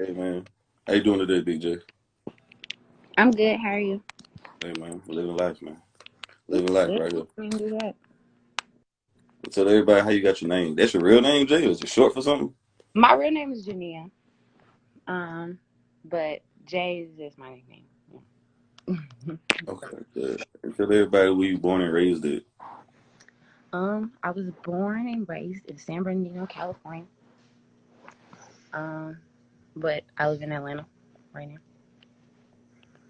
Hey man, how you doing today, Big J? I'm good. How are you? Hey man, living life, man. That's Living life good. right here. We can do that. Tell everybody how you got your name. That's your real name, Jay? Or is it short for something? My real name is Jania. Um, but Jay is just my nickname. Okay, good. And tell everybody where you born and raised at. I was born and raised in San Bernardino, California. Um, but I live in Atlanta right now.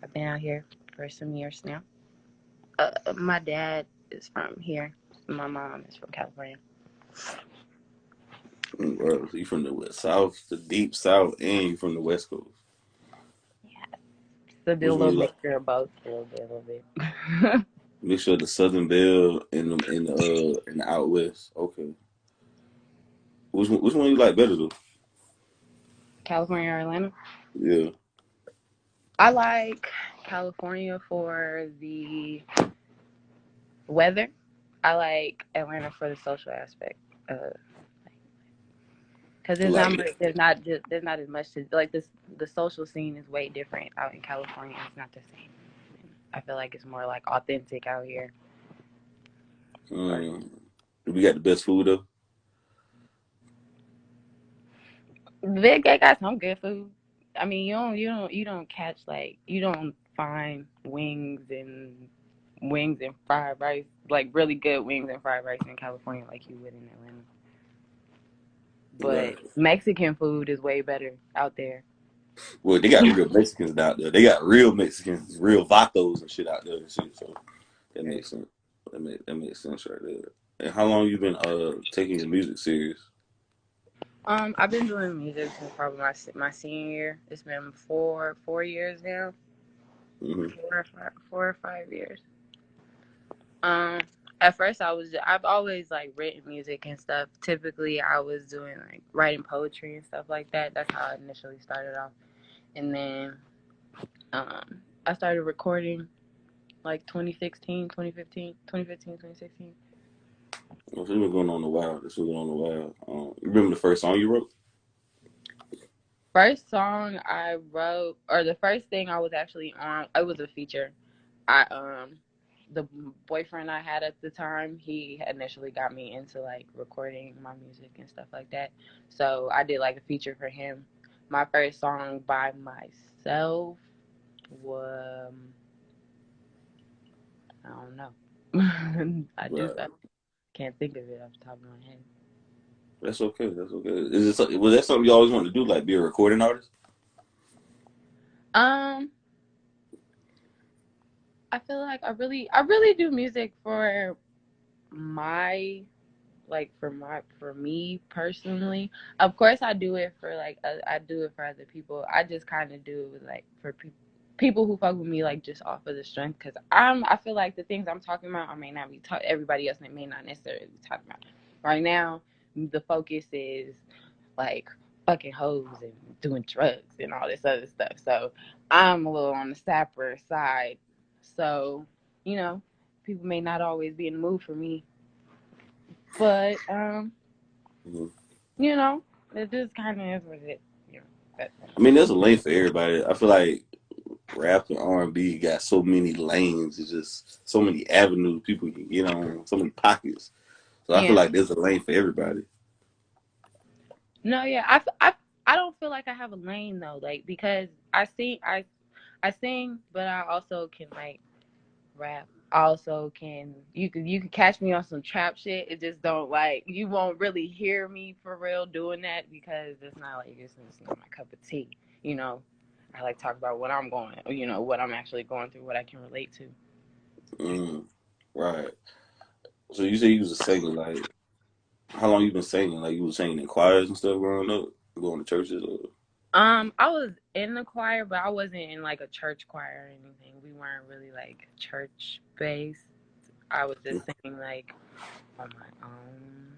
I've been out here for some years now. My dad is from here. My mom is from California. Bro, so you from the West South, the deep South, and you from the West Coast. Yeah, so do a Which one little you like? mixture of both. A little bit. Make sure the Southern Belle in the out west. Okay. Which one you like better though? California or Atlanta? Yeah. I like California for the weather. I like Atlanta for the social aspect. Because Like there's not as much to like this. The social scene is way different out in California. It's not the same. I feel like it's more like authentic out here. um, we got the best food though. They got some good food. I mean, you don't catch like you don't find wings and fried rice like really good wings and fried rice in California like you would in Atlanta. Right. But Mexican food is way better out there. Well, they got real Mexicans out there. They got real Mexicans, real vatos and shit out there and shit. So that makes sense. That makes sense right there. And how long you been taking your music serious? I've been doing music since probably my senior year. It's been four years now, Hmm. 4 or 5 years. Um, at first I've always like written music and stuff. Typically, I was doing like writing poetry and stuff like that. That's how I initially started off, and then I started recording like 2016, 2015, 2015, 2016. Well, this been going on a while. This been going on a while. You remember the first song you wrote? First song I wrote, or the first thing I was actually on, it was a feature. I the boyfriend I had at the time, he initially got me into like recording my music and stuff like that. So I did like a feature for him. My first song by myself was I don't know. I Right. can't think of it off the top of my head. That's okay. That's okay. Was that something you always wanted to do, like be a recording artist? Um, I feel like I really do music for my for me personally. Of course I do it for like I do it for other people. I just kind of do it with like for people who fuck with me like just off of the strength because I feel like the things I'm talking about I may not be everybody else may not necessarily be talking about right now. The focus is like fucking hoes and doing drugs and all this other stuff, so I'm a little on the sapper side. So you know, people may not always be in the mood for me, but Hmm. you know, it just kind of is what it. You know, that, I mean, there's a lane for everybody. I feel like rap and R&B got so many lanes. It's just so many avenues people can get on, so many pockets. So I feel yeah. like there's a lane for everybody. No, yeah. I don't feel like I have a lane though, like because I sing, but I also can like rap. I also can you could catch me on some trap shit. It just don't like you won't really hear me for real doing that because it's not like it's not my cup of tea. You know, I like talk about what I'm going, you know, what I'm actually going through, what I can relate to. Mm, right. So you say you was a singer, like how long you been singing? Like you was singing in choirs and stuff growing up, going to churches or I was in the choir, but I wasn't in like a church choir or anything. We weren't really like church based. I was just singing like on my own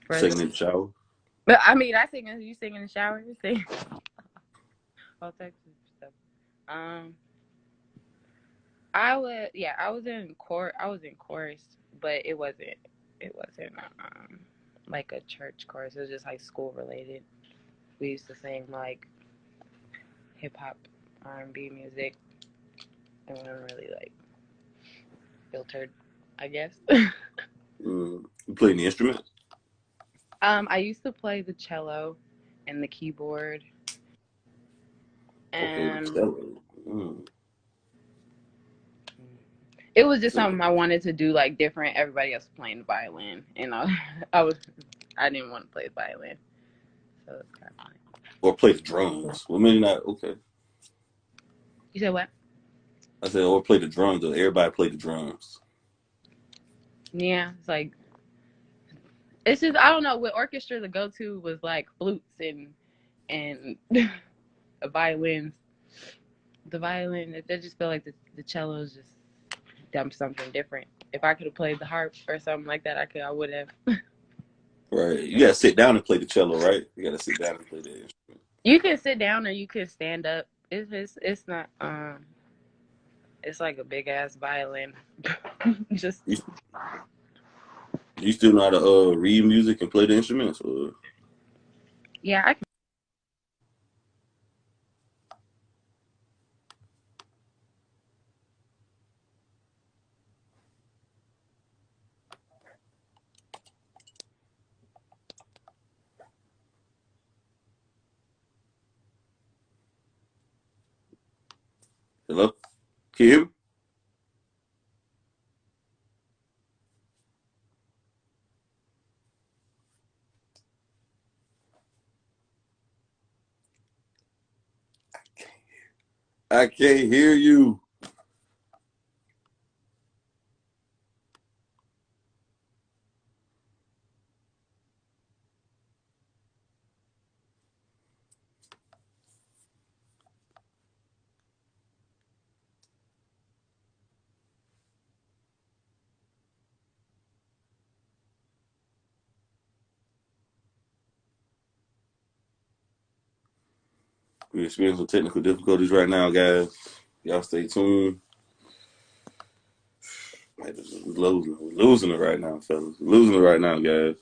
for the. singing in the shower. But I mean, I sing. You sing in the shower. You sing all types of stuff. Um, I would. Yeah, I was in court. I was in chorus, but it wasn't like a church chorus. It was just like school related. we used to sing like hip hop, R&B music. It wasn't really like filtered, I guess. You play any instruments? I used to play the cello and the keyboard, Okay, the and cello. Mm. it was just So, something I wanted to do like different. Everybody else was playing the violin, and I was I didn't want to play the violin, so it's kind of like. or play the drums. Well, maybe not. Okay, You said what? I said or play the drums. Though everybody play the drums. Yeah, it's like it's just I don't know. With orchestra, the go-to was like flutes and violins. The violin, I just feel like the cello is just something different. If I could have played the harp or something like that, I would have. Right. You gotta sit down and play the cello, right? You gotta sit down and play that instrument. You can sit down or you can stand up. It's not it's like a big ass violin. Just You, you still know how to read music and play the instruments? Or? yeah, I can. Hello? Can you hear me? I can't hear you. We're experiencing technical difficulties right now, guys. Y'all stay tuned. Man, we're losing it right now, fellas. We're losing it right now, guys.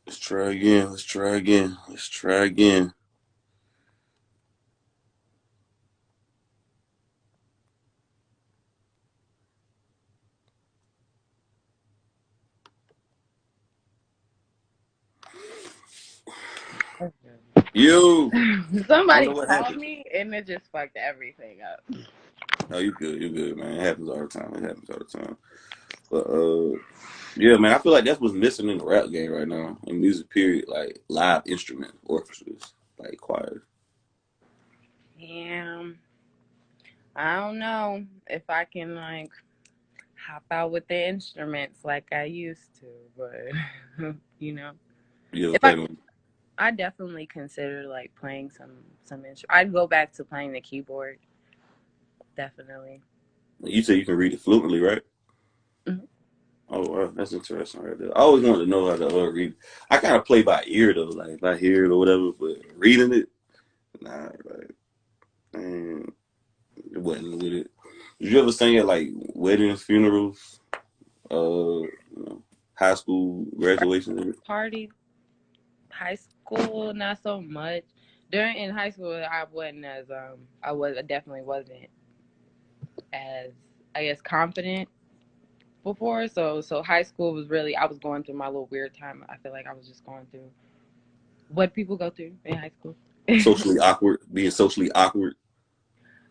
Let's try again. Let's try again. Let's try again. You. I don't Somebody know what called happened. me and it just fucked everything up. No, you good. You good, man. It happens all the time. It happens all the time. But yeah, man. I feel like that's what's missing in the rap game right now. In music, period. Like live instrument orchestras, like choirs. Yeah, I don't know if I can like hop out with the instruments like I used to, but you know, You ever if I played them? I definitely consider like playing some instrument. I'd go back to playing the keyboard, definitely. You say you can read it fluently, right? Mhm. Oh, wow, that's interesting right there. I always wanted to know how to read. I kind of play by ear though, like if I hear it or whatever. But reading it, nah, like man, it wasn't with it. Did you ever sing at like weddings, funerals, high school graduations? Party, high school, not so much. During in high school, I wasn't as I definitely wasn't as I guess confident before. So high school was really I was going through my little weird time. I feel like I was just going through what people go through in high school. Socially awkward, being socially awkward.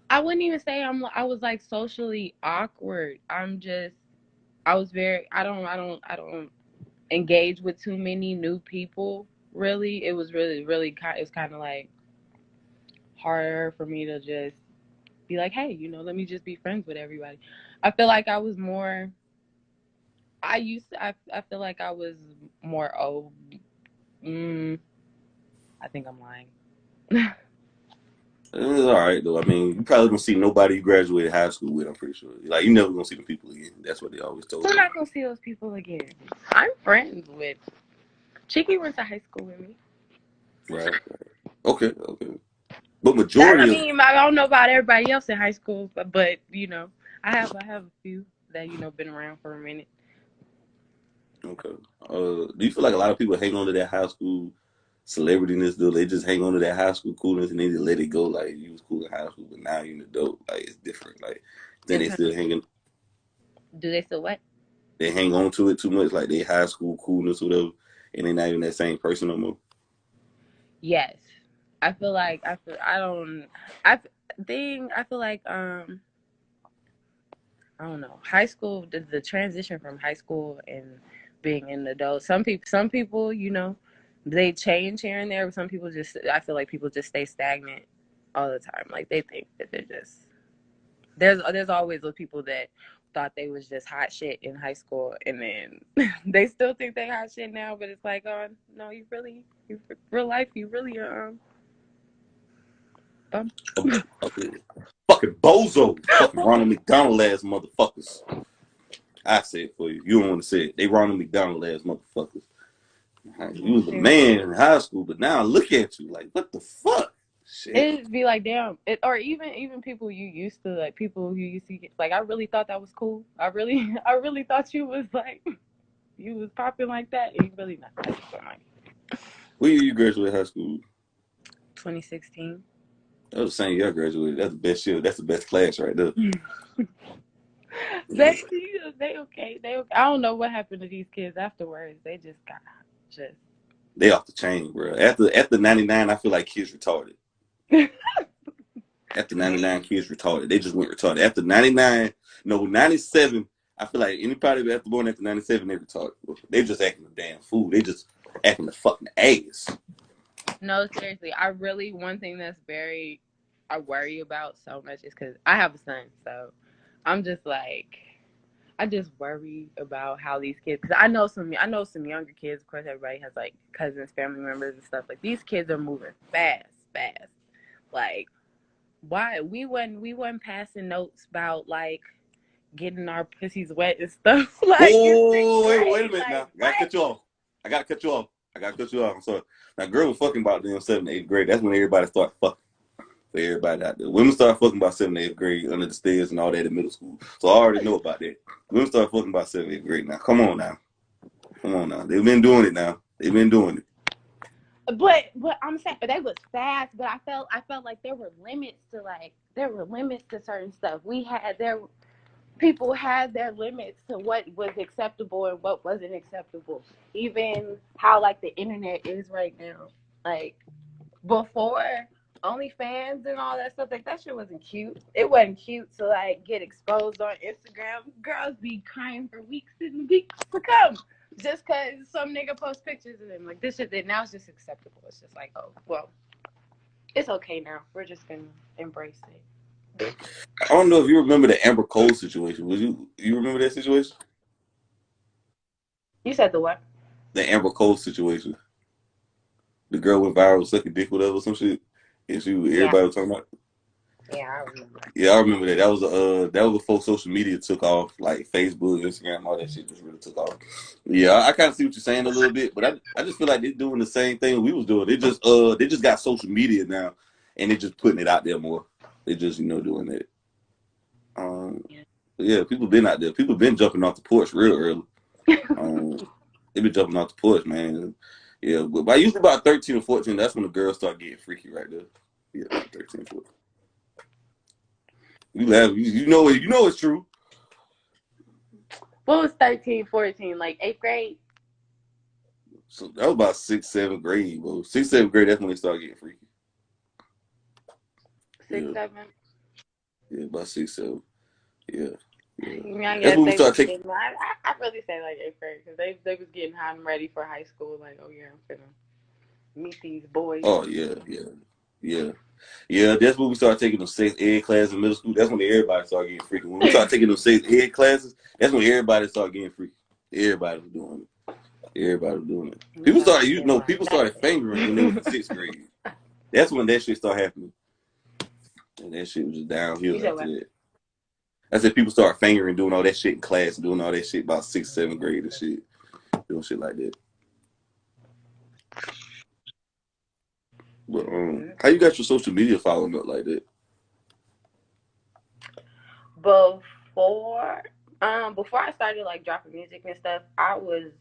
I wouldn't even say I was like socially awkward. I was very I don't engage with too many new people. Really, it was really kind. It's kind of like harder for me to just be like, hey, let me just be friends with everybody. I feel like I was more. I feel like I was more. Oh, I think I'm lying. It's all right though. I mean, you probably gonna see nobody you graduated high school with. I'm pretty sure. Like you never gonna see them people again. That's what they always So told I'm me. not gonna see those people again. I'm friends with Chicky. Went to high school with me. Right. Okay. Okay. But That I majority of mean, I don't know about everybody else in high school, but I have a few. that been around for a minute. Okay. Do you feel like a lot of people hang on to that high school celebrityness? Do they just hang on to that high school coolness and they just let it go? Like you was cool in high school, but now you're an adult. Like it's different. Like then they It's still hanging. Do they still what? They hang on to it too much, like they high school coolness, or whatever, and they're not even that same person no more. Yes, I feel like I don't I I feel like I don't know. High school, the transition from high school and being an adult. Some people, they change here and there. But some people I feel like people just stay stagnant all the time. Like they think that they're just there's always those people that thought they was just hot shit in high school, and then they still think they hot shit now. But it's like, oh no, you real life, you really are bum. Fucking bozo, fucking Ronald McDonald ass motherfuckers. I say it for you. You don't want to say it. They Ronald McDonald ass motherfuckers. You was a man in high school, but now look at you. Like, what the fuck? Shit. It'd be like, damn. Or even people you used to, like, people who you used to get, like, I really thought that was cool. I really thought you was like, you was popping like that. And you really not. I just don't like it. When you graduated high school? 2016. That was the same year I graduated. That's the best year. That's the best class right there. They okay. I don't know what happened to these kids afterwards. They just got They off the chain, bro. After 99, I feel like kids retarded. After 99, kids retarded. They just went retarded. After 99, 97, I feel like anybody after born after 97, they retarded. They just acting a damn fool. They just acting a fucking ass. No, seriously. One thing that's I worry about so much is because I have a son. So I'm just like, I just worry about how these kids, because I know some younger kids. Of course, everybody has like cousins, family members, and stuff. Like these kids are moving fast. Like, why we wasn't passing notes about like getting our pussies wet and stuff. Like, oh, wait a minute like, now. I gotta cut you off. I'm sorry. Now, girl was fucking about in 7th, 8th grade. That's when everybody started fucking. For everybody out there. Women start fucking about 7th, 8th grade under the stairs and all that in middle school. So I already know about that. Women start fucking about 7th, 8th grade now. Come on now. They've been doing it now. But I'm saying they was fast, but I felt like there were limits to certain stuff. People had their limits to what was acceptable and what wasn't acceptable. Even how like the internet is right now. Like before OnlyFans and all that stuff, like that shit wasn't cute. It wasn't cute to like get exposed on Instagram. Girls be crying for weeks and weeks to come just because some nigga post pictures of them. Like this shit, now it's just acceptable. It's just like, oh well, it's okay now. We're just gonna embrace it. I don't know if you remember the Amber Cole situation. You remember that situation? You said the what? The Amber Cole situation. The girl went viral sucking dick, whatever, some shit. And everybody was talking about. Yeah, I remember. Yeah, I remember that. That was before social media took off, like Facebook, Instagram, all that shit just really took off. Yeah, I kind of see what you're saying a little bit, but I just feel like they're doing the same thing we was doing. They just got social media now, and they're just putting it out there more. They just doing it. Yeah, people been out there. People been jumping off the porch real early. They been jumping off the porch, man. Yeah, but by usually about 13 or 14, that's when the girls start getting freaky right there. Yeah, 13, 14. You laugh. You know it's true. What was 13, 14? Like 8th grade? So that was about 6th, 7th grade, bro. 6th, 7th grade, that's when they start getting freaky. 6, yeah. 7? Yeah, about 6, 7. Yeah. That's when we start taking. I really say like 8th grade because they was getting hot and ready for high school. Like, oh yeah, I'm finna meet these boys. Oh yeah. That's when we start taking them sex ed classes in middle school. That's when everybody start getting freaky. When we start taking them sex ed classes, that's when everybody start getting freaky. Everybody was doing it. People started fingering when they was in 6th grade. That's when that shit started happening. And that shit was just downhill after that. I said people start fingering, doing all that shit in class, and doing all that shit about 6th, 7th grade and shit. Doing shit like that. But how you got your social media following up like that? Before Before I started like dropping music and stuff, I was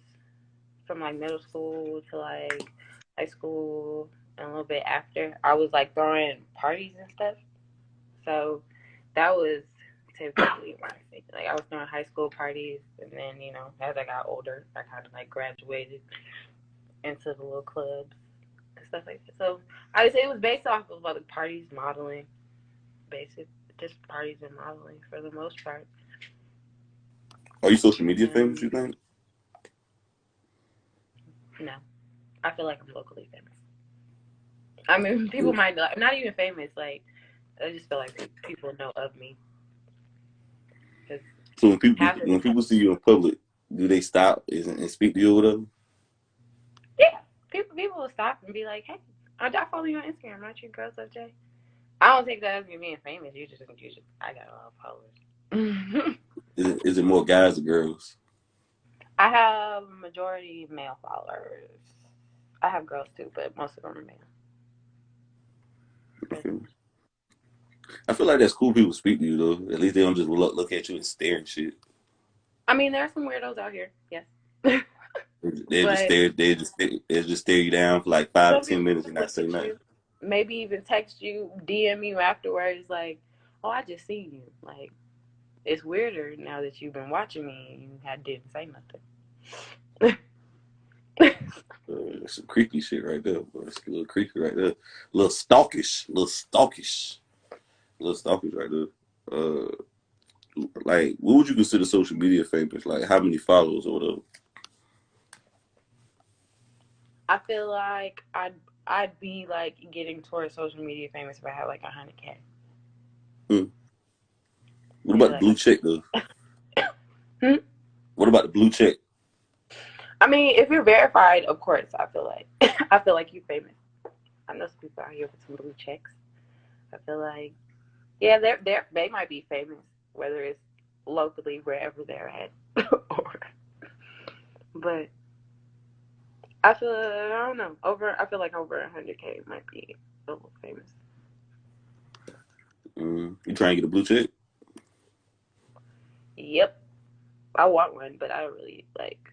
from like middle school to like high school and a little bit after. I was like throwing parties and stuff. So that was typically my thing. Like I was throwing high school parties, and then as I got older, I kind of like graduated into the little clubs and stuff like that. So I would say it was based off of like parties, modeling, basic, just parties and modeling for the most part. Are you social media famous, you think? No, I feel like I'm locally famous. I mean, people might know. I'm not even famous. Like, I just feel like people know of me. So when people see you in public, do they stop and speak to you or whatever? Yeah, people will stop and be like, "Hey, I follow you on Instagram. Aren't you Girls of J?" I don't think that as me being famous. You just I got a lot of followers. Is it more guys or girls? I have majority male followers. I have girls too, but most of them are male. Okay. I feel like that's cool. People speak to you though. At least they don't just look at you and stare and shit. I mean, there are some weirdos out here. Yes. They just stare. They just stare you down for like 5 to 10 minutes and not say nothing. Maybe even text you, DM you afterwards, like, "Oh, I just seen you." Like, it's weirder now that you've been watching me and you didn't say nothing. Some creepy shit right there, bro. It's a little creepy right there. A little stalkish right there. Like, what would you consider social media famous? Like, how many followers or whatever? I feel like I'd be like getting towards social media famous if I had like 100K. What about the blue check though? What about the blue check? I mean, if you're verified, of course, I feel like you're famous. I know some people out here with some blue checks. I feel like, yeah, they might be famous, whether it's locally wherever they're at, but I don't know. I feel like over 100K might be a little famous. You trying to get a blue check? Yep, I want one, but I don't really like.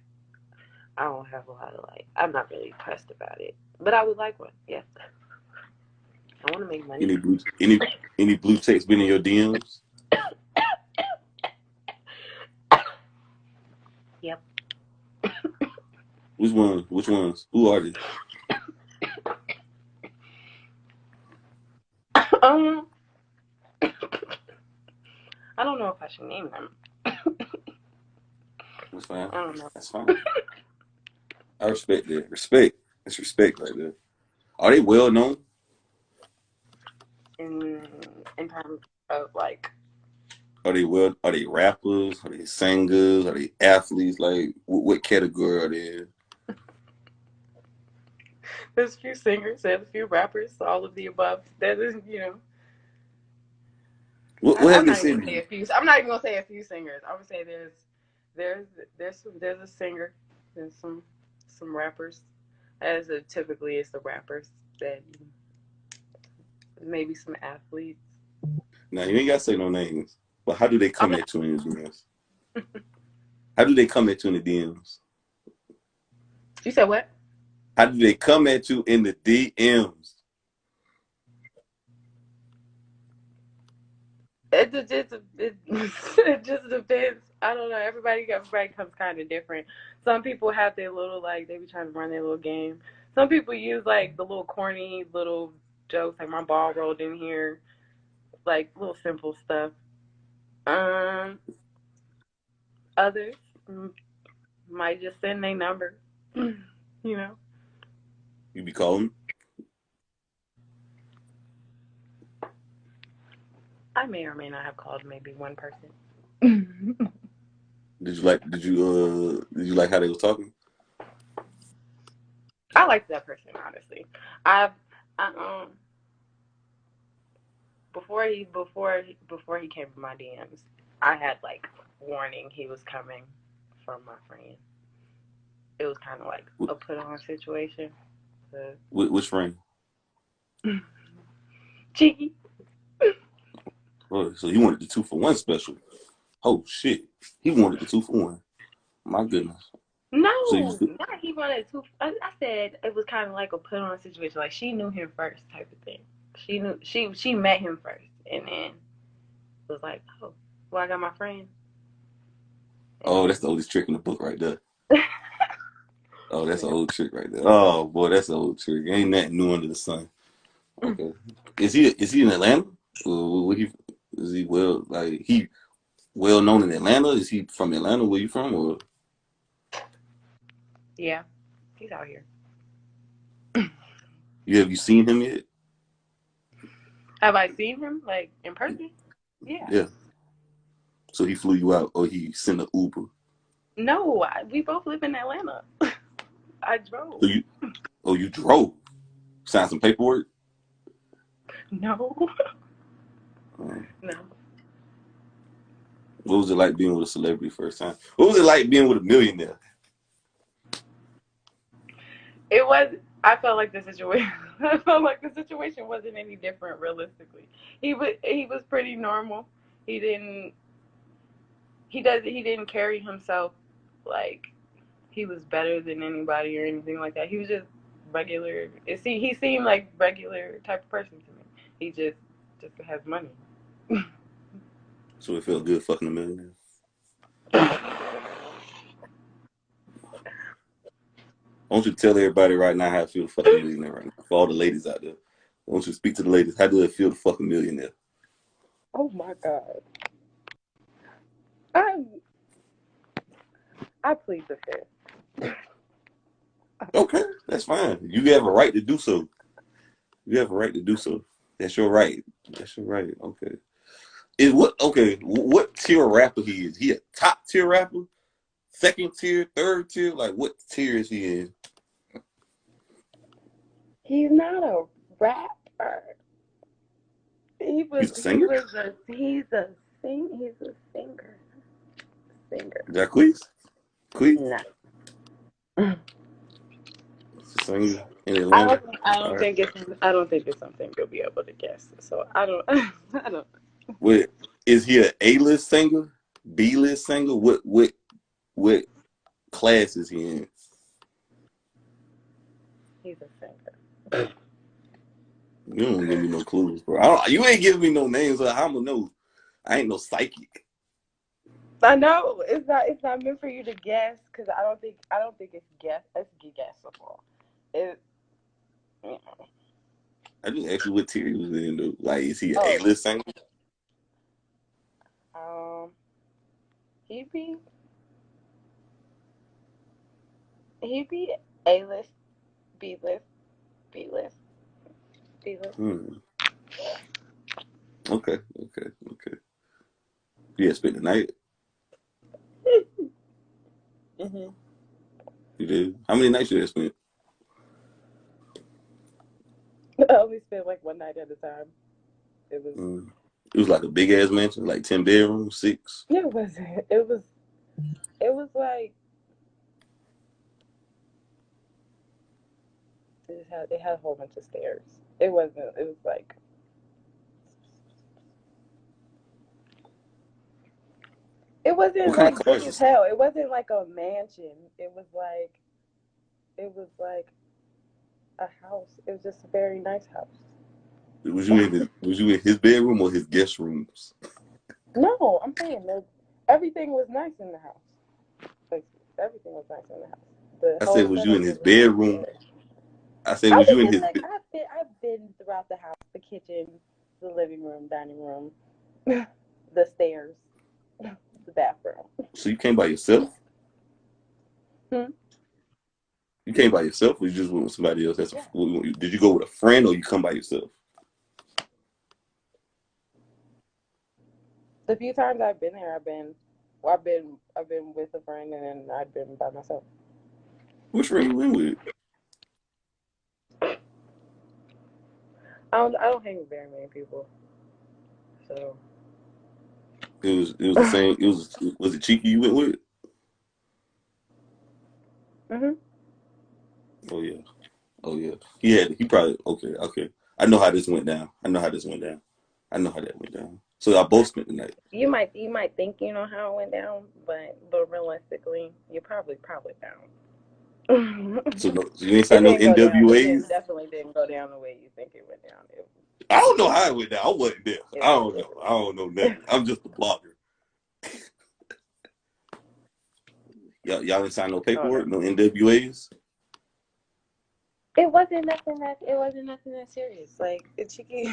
I don't have a lot of like. I'm not really pressed about it, but I would like one. Yes, I want to make money. Any blue checks been in your DMs? Yep. Which ones? Who are they? I don't know if I should name them. That's fine. I don't know. That's fine. I respect that. Respect. That's respect right there. Are they well known? In terms of like, Are they rappers? Are they singers? Are they athletes? Like, what category are they in? there's a few singers, there's a few rappers, all of the above. That is, What have they said? I'm not even gonna say a few singers. I would say there's a singer, there's some rappers. Typically it's the rappers that maybe some athletes. Now you ain't gotta say no names. But how do they come at you in the DMs? How do they come at you in the DMs? You said what? How do they come at you in the DMs? It just depends. I don't know. Everybody comes kind of different. Some people have their little like they be trying to run their little game. Some people use like the little corny little jokes, like my ball rolled in here, like little simple stuff. Others might just send their number. You be calling? I may or may not have called maybe one person. Did you like how they was talking? I liked that person, honestly. Before he came to my DMs, I had like warning he was coming from my friend. It was kind of like a put on situation. Which friend? Cheeky. Oh, so you wanted the 2-for-1 special? Oh shit! He wanted the 2-for-1. My goodness. No, So you, not he wanted to. I said it was kind of like a put on situation. Like she knew him first, type of thing. She met him first, and then was like, oh, well, I got my friend. oh, that's the oldest trick in the book right there. Oh, that's an old trick right there. Oh boy, that's an old trick. Ain't nothing new under the sun. Okay. Is he in Atlanta? Or is he well known in Atlanta? Is he from Atlanta? Where you from? Or Yeah, he's out here. have you seen him yet? Have I seen him like in person? Yeah. Yeah. So he flew you out, or he sent an Uber? No, we both live in Atlanta. I drove. So you drove? Signed some paperwork? No. Um, No. what was it like being with a celebrity first time? What was it like being with a millionaire? It was. I felt like the situation. I felt like the situation wasn't any different. Realistically, he was pretty normal. He didn't. He didn't carry himself like he was better than anybody or anything like that. He was just regular. He seemed like regular type of person to me. He just has money. So it felt good fucking a millionaire. I want you to tell everybody right now how it feels to fuck a millionaire right now. For all the ladies out there. I want you to speak to the ladies. How does it feel to fuck a millionaire? Oh my God. I plead the fifth. Okay, that's fine. You have a right to do so. You have a right to do so. That's your right. That's your right. Okay. What tier rapper he is? He a top tier rapper? Second tier? Third tier? Like what tier is he in? He's not a rapper. He's a singer. Singer. Jacquees? Quees? No. Singer in Atlanta. I don't think it's something you'll be able to guess. So I don't. I don't. Wait, is he a A-list singer? B-list singer? What class is he in? He's a singer. You don't give me no clues, bro. You ain't giving me no names. So I'm gonna know. I ain't no psychic. I know it's not meant for you to guess because I don't think it's guessable. It. You know. I just asked you what tier he was in, though. Like, is he an A-list singer? He'd be A-list, B-list, B-list, B-list. Okay. You had spent the night? Mm-hmm. You did? How many nights you had spent? I only spent like one night at a time. It was like a big ass mansion, like 10 bedrooms, 6. It wasn't. It was like it had a whole bunch of stairs. It wasn't. It was like. It wasn't like big as hell. It wasn't like a mansion. It was like a house. It was just a very nice house. Was you in his bedroom or his guest rooms? No, I'm saying that everything was nice in the house. Like everything was nice in the house. I said, was you in his bedroom? I said, was you in his? I've been throughout the house: the kitchen, the living room, dining room, the stairs, the bathroom. So you came by yourself? You came by yourself, or you just went with somebody else? Did you go with a friend, or you come by yourself? The few times I've been there, I've been with a friend, and then I've been by myself. Which friend you went with? I don't hang with very many people, so it was the same. Was it Cheeky you went with? Oh yeah. He probably okay. I know how this went down. I know how that went down. So y'all both spent the night. You might think you know how it went down, but realistically, you probably don't. So you ain't It signed no didn't go down. It NWAs. didn't definitely didn't go down the way you think it went down. I don't know how it went down. I wasn't there. I It don't know. really I don't know nothing. I'm just a blogger. Y'all didn't sign no oh no. paperwork, no NWAs. It wasn't nothing that serious. Like Cheeky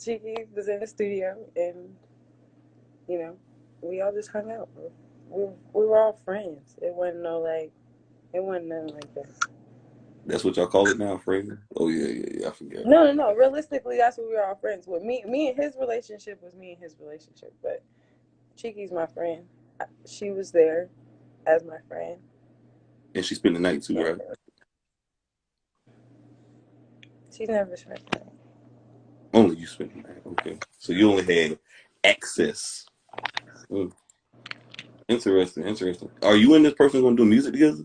Cheeky was in the studio and you know, we all just hung out. We were all friends. It wasn't nothing like that. That's what y'all call it now, friend. Oh yeah. I forget. No. Realistically, that's what we were all friends with. Me and his relationship was me and his relationship. But Cheeky's my friend. She was there as my friend. And she spent the night too, Yeah, right? she's never spent the night. Only you spent the night. Okay. So you only had access. Mm. Interesting. Are you and this person gonna do music together?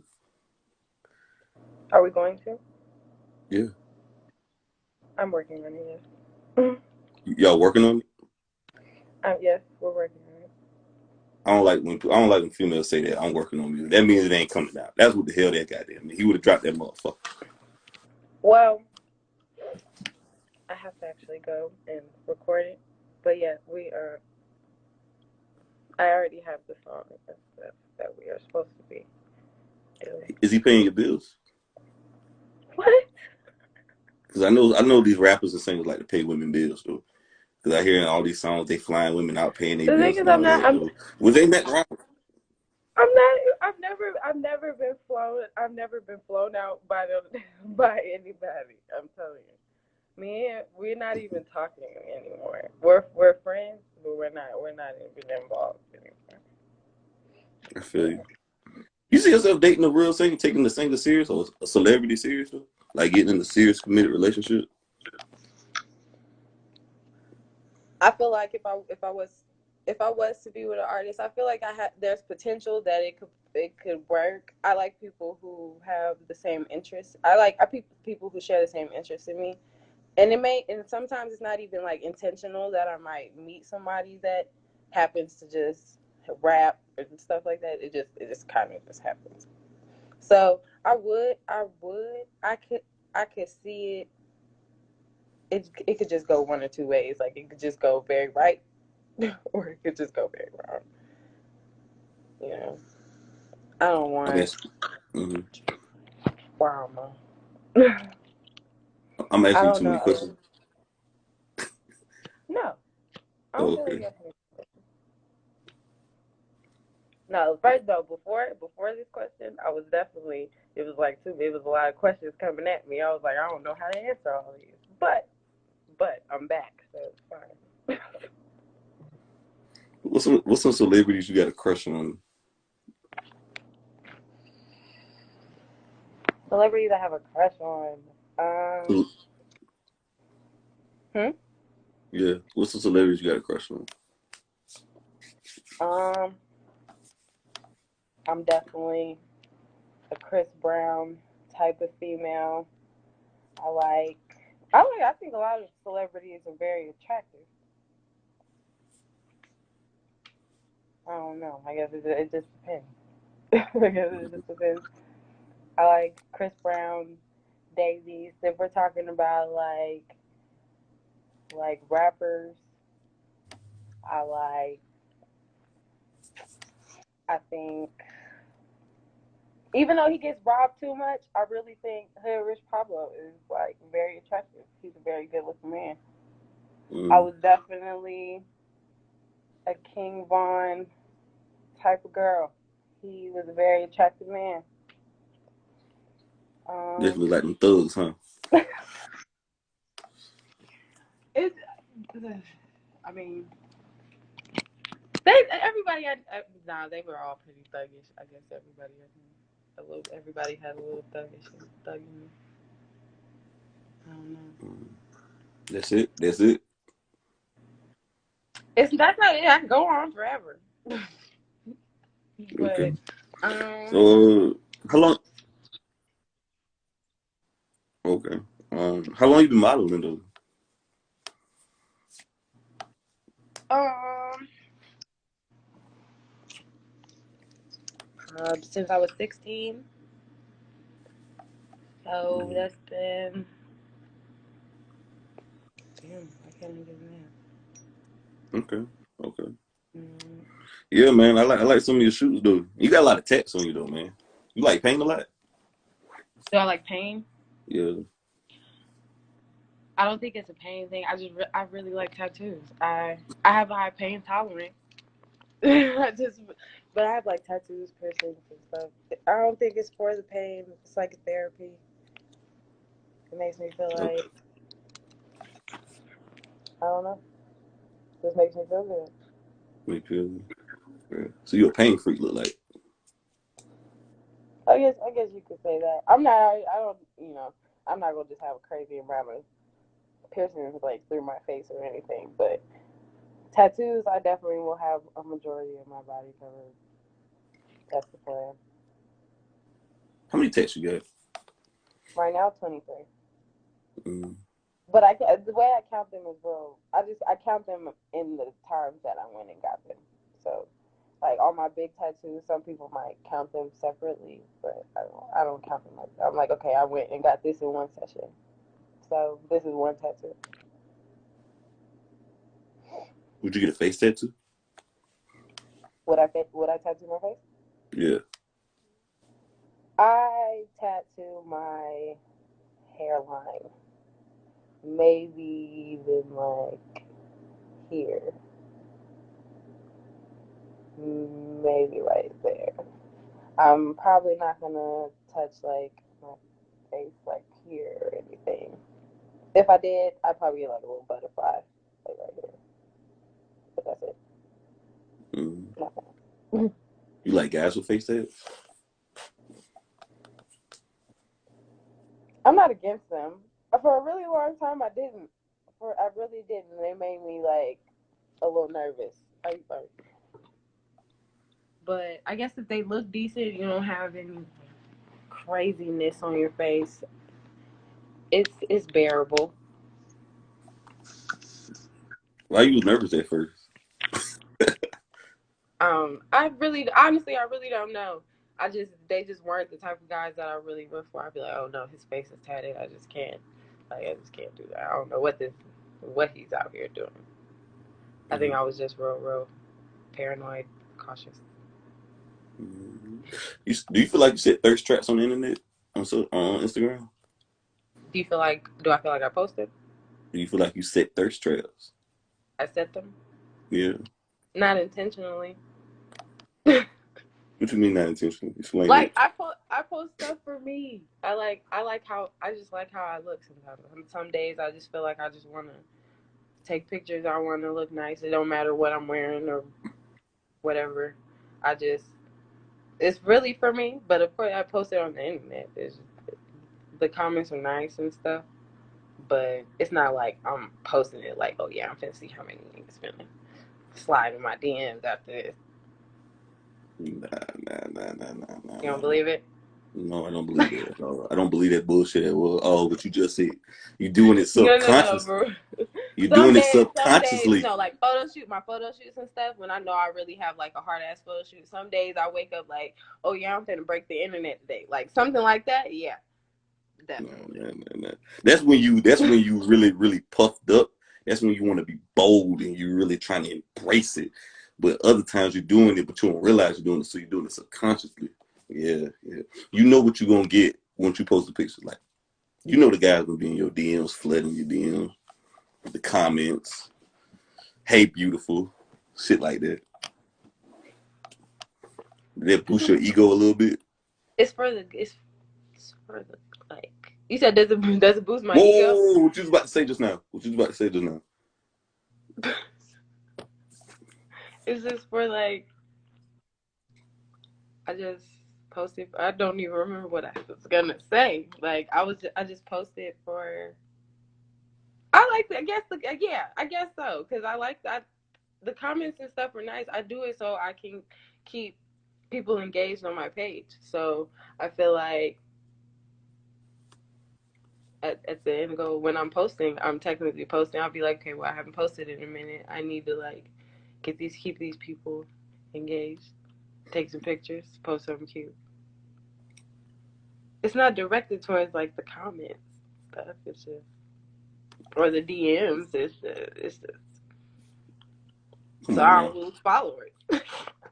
Are we going to? Yeah. I'm working on it. Yes. Y'all working on it? Yes, we're working on it. I don't like when females say that I'm working on music. That means it ain't coming out. That's what the hell that goddamn mean. He would have dropped that motherfucker. Well, I have to actually go and record it. But yeah, we are. I already have the song that we are supposed to be doing. Is he paying your bills? What? Because I know these rappers and singers like to pay women bills though. Because I hear in all these songs they flying women out paying their The thing bills is, and all that though. Was they met wrong? I'm not. I've never been flown. I've never been flown out by by anybody. I'm telling you. We're not even talking anymore. We're friends, but we're not even involved anymore. I feel you. You see yourself dating a real singer, taking the singer serious or a celebrity serious though? Like getting in a serious committed relationship? I feel like if I was to be with an artist, I feel like there's potential that it could work. I like people who have the same interests. I people who share the same interests in me. And sometimes it's not even like intentional that I might meet somebody that happens to just rap and stuff like that. It just kind of just happens. So I could see it could just go one or two ways. Like it could just go very right or it could just go very wrong. You know. I don't I mean, want mm-hmm. drama. I'm I asking you don't too many know. questions. No. I don't Oh, feel like okay. you have to. No, first though, before this question, I was definitely it was a lot of questions coming at me. I was like, I don't know how to answer all these. But I'm back, so it's fine. What's some celebrities you got a crush on? Celebrities I have a crush on. Um hmm? Yeah. What's some celebrities you got a crush on? Um I'm definitely a Chris Brown type of female. I like I think a lot of celebrities are very attractive. I don't know. I guess it just depends. I guess it just depends. I like Chris Brown, Davies. If we're talking about like rappers, I like. I think even though he gets robbed too much, I really think Hood Rich Pablo is like very attractive. He's a very good looking man. I Mm. was definitely a King Von type of girl. He was a very attractive man. Definitely like them thugs, huh? It's, I mean, everybody had nah. They were all pretty thuggish. I guess everybody had a little thuggish. I don't know. Mm. That's it. That's not it. I can go on forever. Okay. But um, So how long? Okay. How long you been modeling though? Um, since I was 16. So Mm, that's been. Damn, I can't even okay, okay. Mm. Yeah, man. I like some of your shoots though. You got a lot of text on you though, man. You like paint a lot? Do I like pain? Yeah. I don't think it's a pain thing. I really like tattoos. I have a high pain tolerance. I just, but I have like tattoos, piercings, and stuff. I don't think it's for the pain. It's like therapy. It makes me feel Okay. like I don't know. Just makes me feel good. Me too. Yeah. So you a pain freak, look like. I guess you could say that. I'm not. I don't. I'm not gonna just have a crazy amount of piercings like through my face or anything. But tattoos, I definitely will have a majority of my body covered. That's the plan. How many texts you got? Right now, 23. Mm. But the way I count them is real. I count them in the times that I went and got them. So, like all my big tattoos, some people might count them separately, but I don't count them like that. I'm like, okay, I went and got this in one session. So this is one tattoo. Would you get a face tattoo? Would I tattoo my face? Yeah. I tattoo my hairline, maybe even like here, maybe right there. I'm probably not gonna touch like my face like here or anything. If I did, I'd probably get like a little butterfly like right here. But that's it. Mm. Nothing. You like guys with face tats? I'm not against them. For a really long time, I didn't. I really didn't. They made me like a little nervous. But I guess if they look decent, you don't have any craziness on your face. It's bearable. Why you was nervous at first? I really don't know. They just weren't the type of guys that I really went for. I'd be like, oh no, his face is tatted. I just can't do that. I don't know what he's out here doing. I think Mm. I was just real paranoid, cautious. Mm. Do you feel like you set thirst traps on the internet on Instagram? Do I feel like I posted? Do you feel like you set thirst traps? I set them, Yeah. not intentionally. What you mean not intentionally? Explain Like that. I post stuff for me. I just like how I look sometimes. Some days I just feel like I just want to take pictures. I want to look nice. It don't matter what I'm wearing or whatever. I just it's really for me. But of course, I post it on the internet. The comments are nice and stuff, but it's not like I'm posting it like, oh yeah, I'm finna see how many niggas finna slide in my DMs after this. You don't Nah. believe it? No, I don't believe that. No, I don't believe that bullshit. Well, oh, but you just said you're doing it No, subconsciously. bro. You're doing it Some days, subconsciously. like my photo shoots and stuff. When I know I really have like a hard ass photo shoot, some days I wake up like, oh yeah, I'm finna break the internet today, like something like that. Yeah, Nah, definitely. nah, nah, nah. That's when you really puffed up. That's when you want to be bold and you're really trying to embrace it. But other times you're doing it, but you don't realize you're doing it, so you're doing it subconsciously. Yeah, yeah. You know what you're gonna get once you post the picture. Like you know the guys gonna be in your DMs, flooding your DMs, the comments, hey beautiful, shit like that. That boost your ego a little bit. It's for the like. You said does it boost my ego? Whoa, what you was about to say just now? What you was about to say just now? It's just for like I just posted. I don't even remember what I was gonna say. Like I just posted for. I like. I guess. Yeah, I guess so. Cause I like that. The comments and stuff are nice. I do it so I can keep people engaged on my page. So I feel like at the end goal when I'm posting, I'm technically posting. I'll be like, okay, well, I haven't posted in a minute. I need to like keep these people engaged, take some pictures, post something cute. It's not directed towards like the comments stuff. It's just or the DMs. It's just Come so on I now. don't lose followers.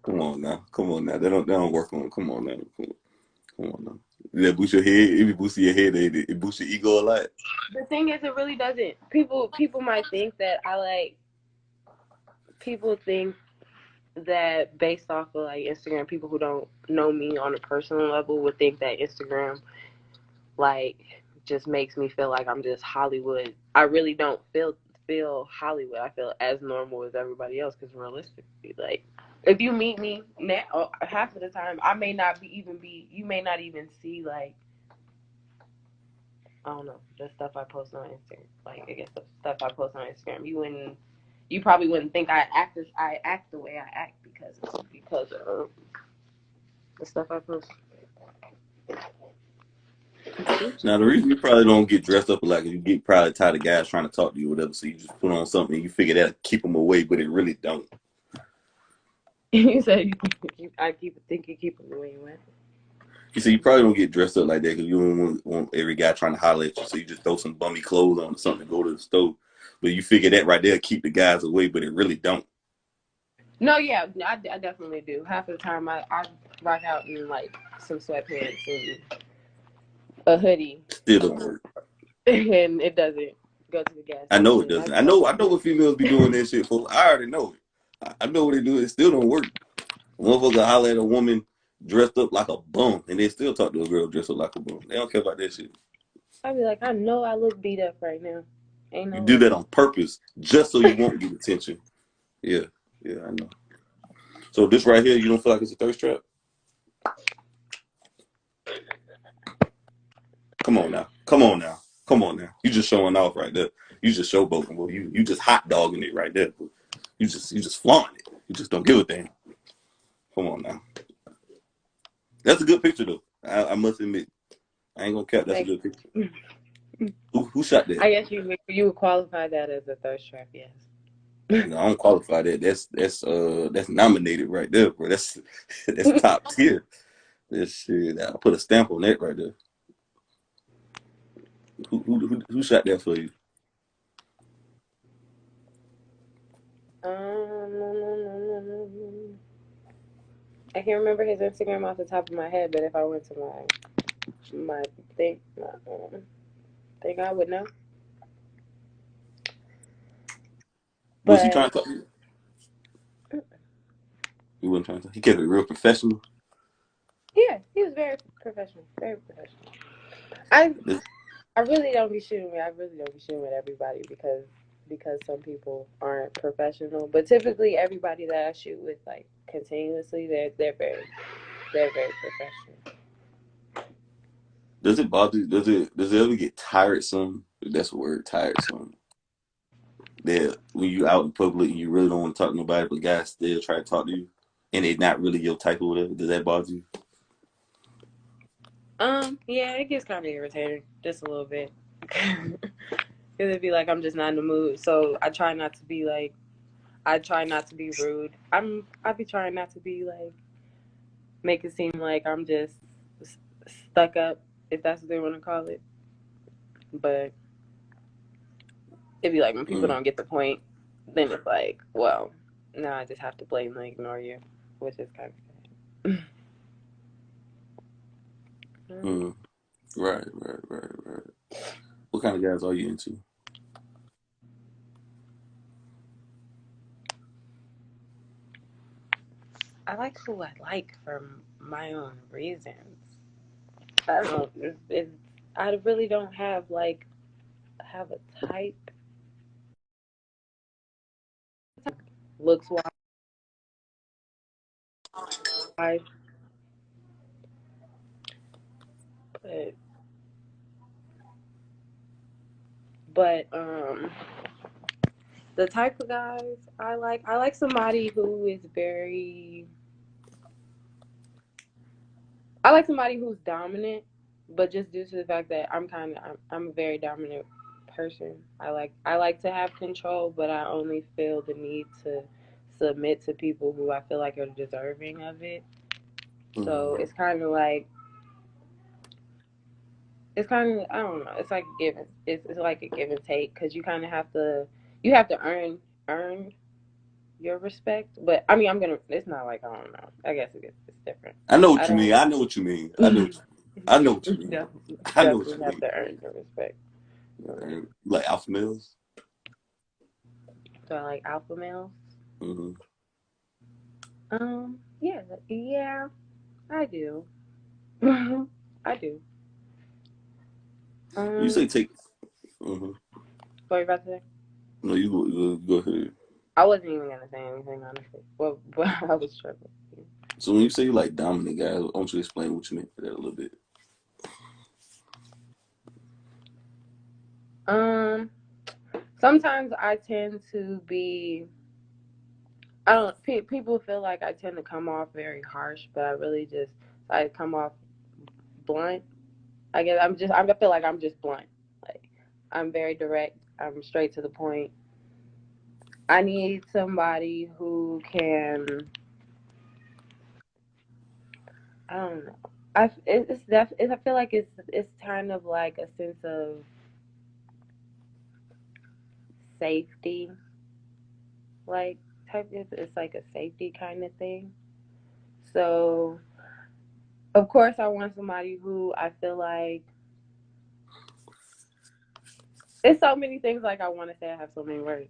Come on now. Come on now. They don't work on it. Come on now. Come on now. That boost your head. If you boost your head, it boosts your ego a lot. The thing is, it really doesn't. People might think that I like. People think that based off of like Instagram, people who don't know me on a personal level would think that Instagram like just makes me feel like I'm just Hollywood. I really don't feel Hollywood. I feel as normal as everybody else because realistically, like if you meet me now, half of the time I may not be you may not even see like I don't know the stuff I post on Instagram. Like I guess the stuff I post on Instagram, you probably wouldn't think I act the way I act because of the stuff I post. Now the reason you probably don't get dressed up like you get probably tired of guys trying to talk to you or whatever, so you just put on something and you figure that keep them away, but it really don't. You said I keep them the way you went. You see, you probably don't get dressed up like that because you don't want every guy trying to holler at you, so you just throw some bummy clothes on or something to go to the store. But you figure that right there keep the guys away, but it really don't. No, yeah, I definitely do. Half of the time I rock out in like some sweatpants and a hoodie, Still don't work. and it doesn't go to the gas I know it station. doesn't. I know what females be doing that shit for. I already know it. I know what they do. It still don't work. A motherfucker holler at a woman dressed up like a bum, and they still talk to a girl dressed up like a bum. They don't care about that shit. I'd be like, I know I look beat up right now. Ain't You no do way. that on purpose, just so you won't get attention. Yeah, yeah, I know. So this right here, you don't feel like it's a thirst trap? Come on now. Come on now. Come on now. You just showing off right there. You just showboating. Well, you just hot dogging it right there. You just flaunting it. You just don't give a damn. Come on now. That's a good picture though. I must admit. I ain't gonna cap. That's a Like, good picture. Who shot that? I guess you would qualify that as a thirst trap, yes. No, I don't qualify that. That's nominated right there, bro. That's top tier. This shit. I put a stamp on that right there. Who shot that for you? I can't remember his Instagram off the top of my head, but if I went to my thing, thing I would know. Was he But trying to talk to you? He wasn't trying to. He kept it real professional. yeah, he was very professional, very professional. I really don't be shooting. I really don't be shooting with everybody because some people aren't professional. But typically, everybody that I shoot with like continuously, they're very professional. Does it bother you? Does it ever get tiresome? If that's a word, tiresome. That when you out in public and you really don't want to talk to nobody, but guys still try to talk to you, and it's not really your type or whatever. Does that bother you? Yeah, it gets kind of irritating, just a little bit. Cause it'd be like I'm just not in the mood. So I try not to be rude. I be trying not to be like make it seem like I'm just stuck up, if that's what they want to call it. But it'd be like when people Mm, don't get the point, then it's like, well, now I just have to blatantly ignore you, which is kind of sad. mm. Right. What kind of guys are you into? I like who I like for my own reasons. I don't. I really don't have a type. Looks wise, but but the type of guys I like somebody who is very. I like somebody who's dominant, but just due to the fact that I'm a very dominant person. I like to have control, but I only feel the need to submit to people who I feel like are deserving of it. So Mm-hmm. it's kind of like I don't know. It's like give it's like a give and take because you have to earn your respect. But I mean, I'm gonna. It's not like I don't know. I guess it's different. I know I what you don't. mean. I know what you mean. I know. I know what you mean. I know what Definitely you have mean. to earn your respect. Like alpha males. So I like alpha males. Mm-hmm. Yeah, yeah, I do. I do. You say Um, take. Mm-hmm. what are you about to say? No, you go ahead. I wasn't even gonna say anything honestly. Well, but I was struggling. So when you say like dominant guys, I want you to explain what you mean by that a little bit. Um, sometimes I tend to be. I don't. People feel like I tend to come off very harsh, but I come off blunt. I guess I feel like I'm just blunt. Like I'm very direct. I'm straight to the point. I need somebody who can. I don't know. I feel like it's kind of like a sense of safety, like it's like a safety kind of thing. So of course I want somebody who I feel like it's so many things like I want to say. I have so many words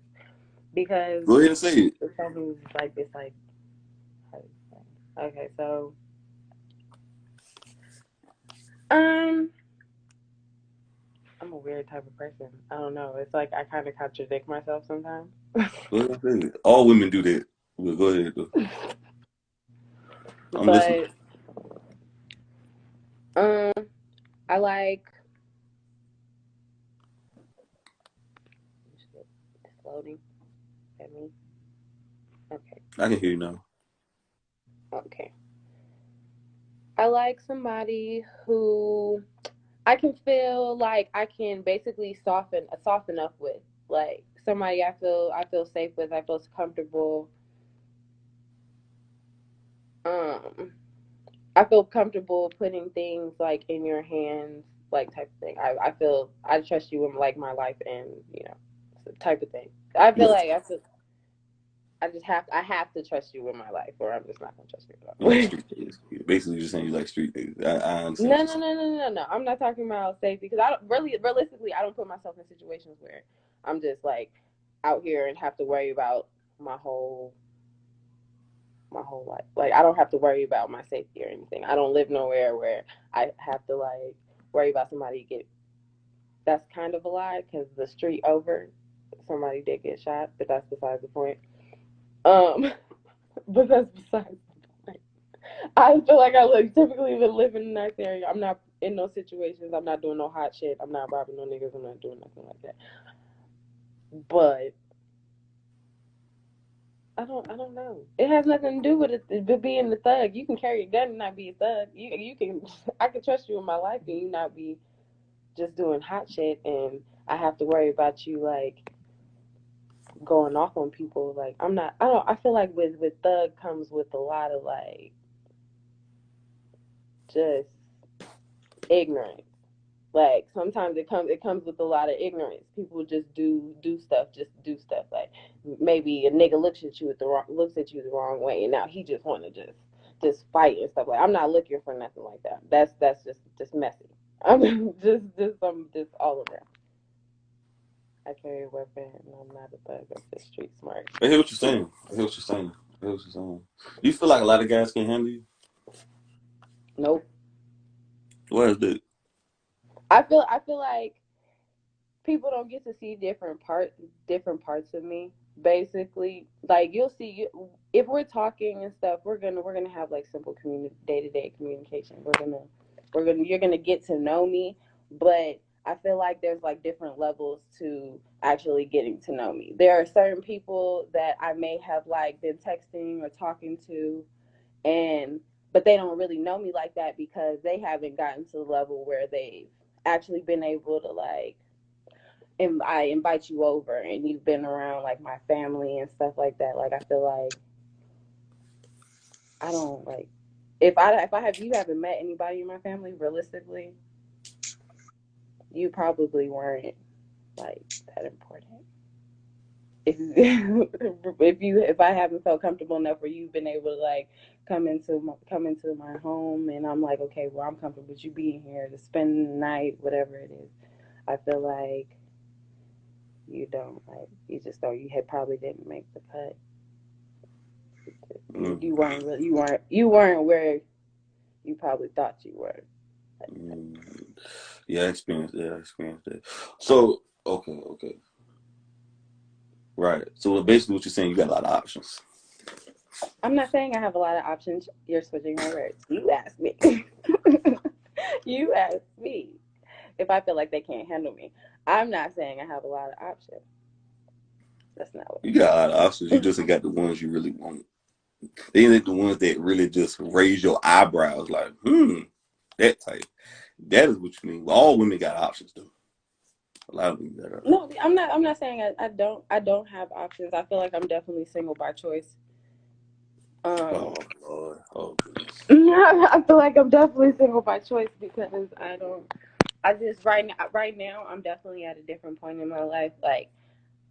because Go ahead and say it. it's so many it's like okay so um I'm a weird type of person. I don't know. It's like I kind of contradict myself sometimes. Go ahead and say it. All women do that. Well, go ahead. Though. I'm listening. But um I like it's loading at me. Okay. I can hear you now. Okay. I like somebody who I can feel like I can basically soften up with. Like somebody I feel safe with, I feel comfortable. Um I feel comfortable putting things like in your hands, like type of thing. I feel I trust you in like my life and type of thing. I feel Like, like I have to trust you in my life or I'm just not gonna trust you at you like all. street niggas. You're basically just saying you like street niggas. I understand what No, you're no, saying. no, no, no, no. I'm not talking about safety because I don't really, realistically, I don't put myself in situations where I'm just like out here and have to worry about my whole my whole life. Like I don't have to worry about my safety or anything. I don't live nowhere where I have to like worry about somebody get. That's kind of a lie because the street over, somebody did get shot, but that's besides the point. Um, but that's besides the point. I feel like typically live in a nice area. I'm not in those situations. I'm not doing no hot shit. I'm not robbing no niggas. I'm not doing nothing like that. But I don't know. It has nothing to do with it but being the thug. You can carry a gun and not be a thug. You can I can trust you in my life and you not be just doing hot shit and I have to worry about you like going off on people. Like I'm not. I don't. I feel like with thug comes with a lot of like just ignorance. Like sometimes it comes with a lot of ignorance. People just just do stuff. Like maybe a nigga looks at you the wrong way, and now he just want to just fight and stuff. Like I'm not looking for nothing like that. That's just messy. I'm just all of that. I carry a weapon, and I'm not a thug. I'm just street smart. I hear what you're saying. I hear what you're saying. I hear what you're saying. You feel like a lot of guys can handle you? Nope. Why is that? I feel like people don't get to see different parts of me. Basically, like you'll see if we're talking and stuff, we're gonna have like simple day to day communication. You're gonna get to know me, but I feel like there's like different levels to actually getting to know me. There are certain people that I may have like been texting or talking to and but they don't really know me like that because they haven't gotten to the level where they've actually been able to like I invite you over and you've been around like my family and stuff like that. Like I feel like I don't like if I have you haven't met anybody in my family realistically, you probably weren't like that important. If if I haven't felt comfortable enough where you've been able to like come into my home and I'm like, okay, well I'm comfortable with you being here to spend the night, whatever it is. I feel like you don't like you just don't you had probably didn't make the cut. You weren't really you weren't where you probably thought you were. Mm. Yeah, I experienced that. I experienced that. So, okay. Right. So basically what you're saying, you got a lot of options. I'm not saying I have a lot of options. You're switching my words. You asked me. You asked me if I feel like they can't handle me. I'm not saying I have a lot of options. That's not what You I'm got a saying. lot of options. You just ain't got the ones you really want. They ain't the ones that really just raise your eyebrows like, that type. That is what you mean. All women got options though. A lot of women got options. No, I'm not. I'm not saying I don't have options. I feel like I'm definitely single by choice. Oh Lord. Oh goodness. I feel like I'm definitely single by choice because I don't. I just right now I'm definitely at a different point in my life. Like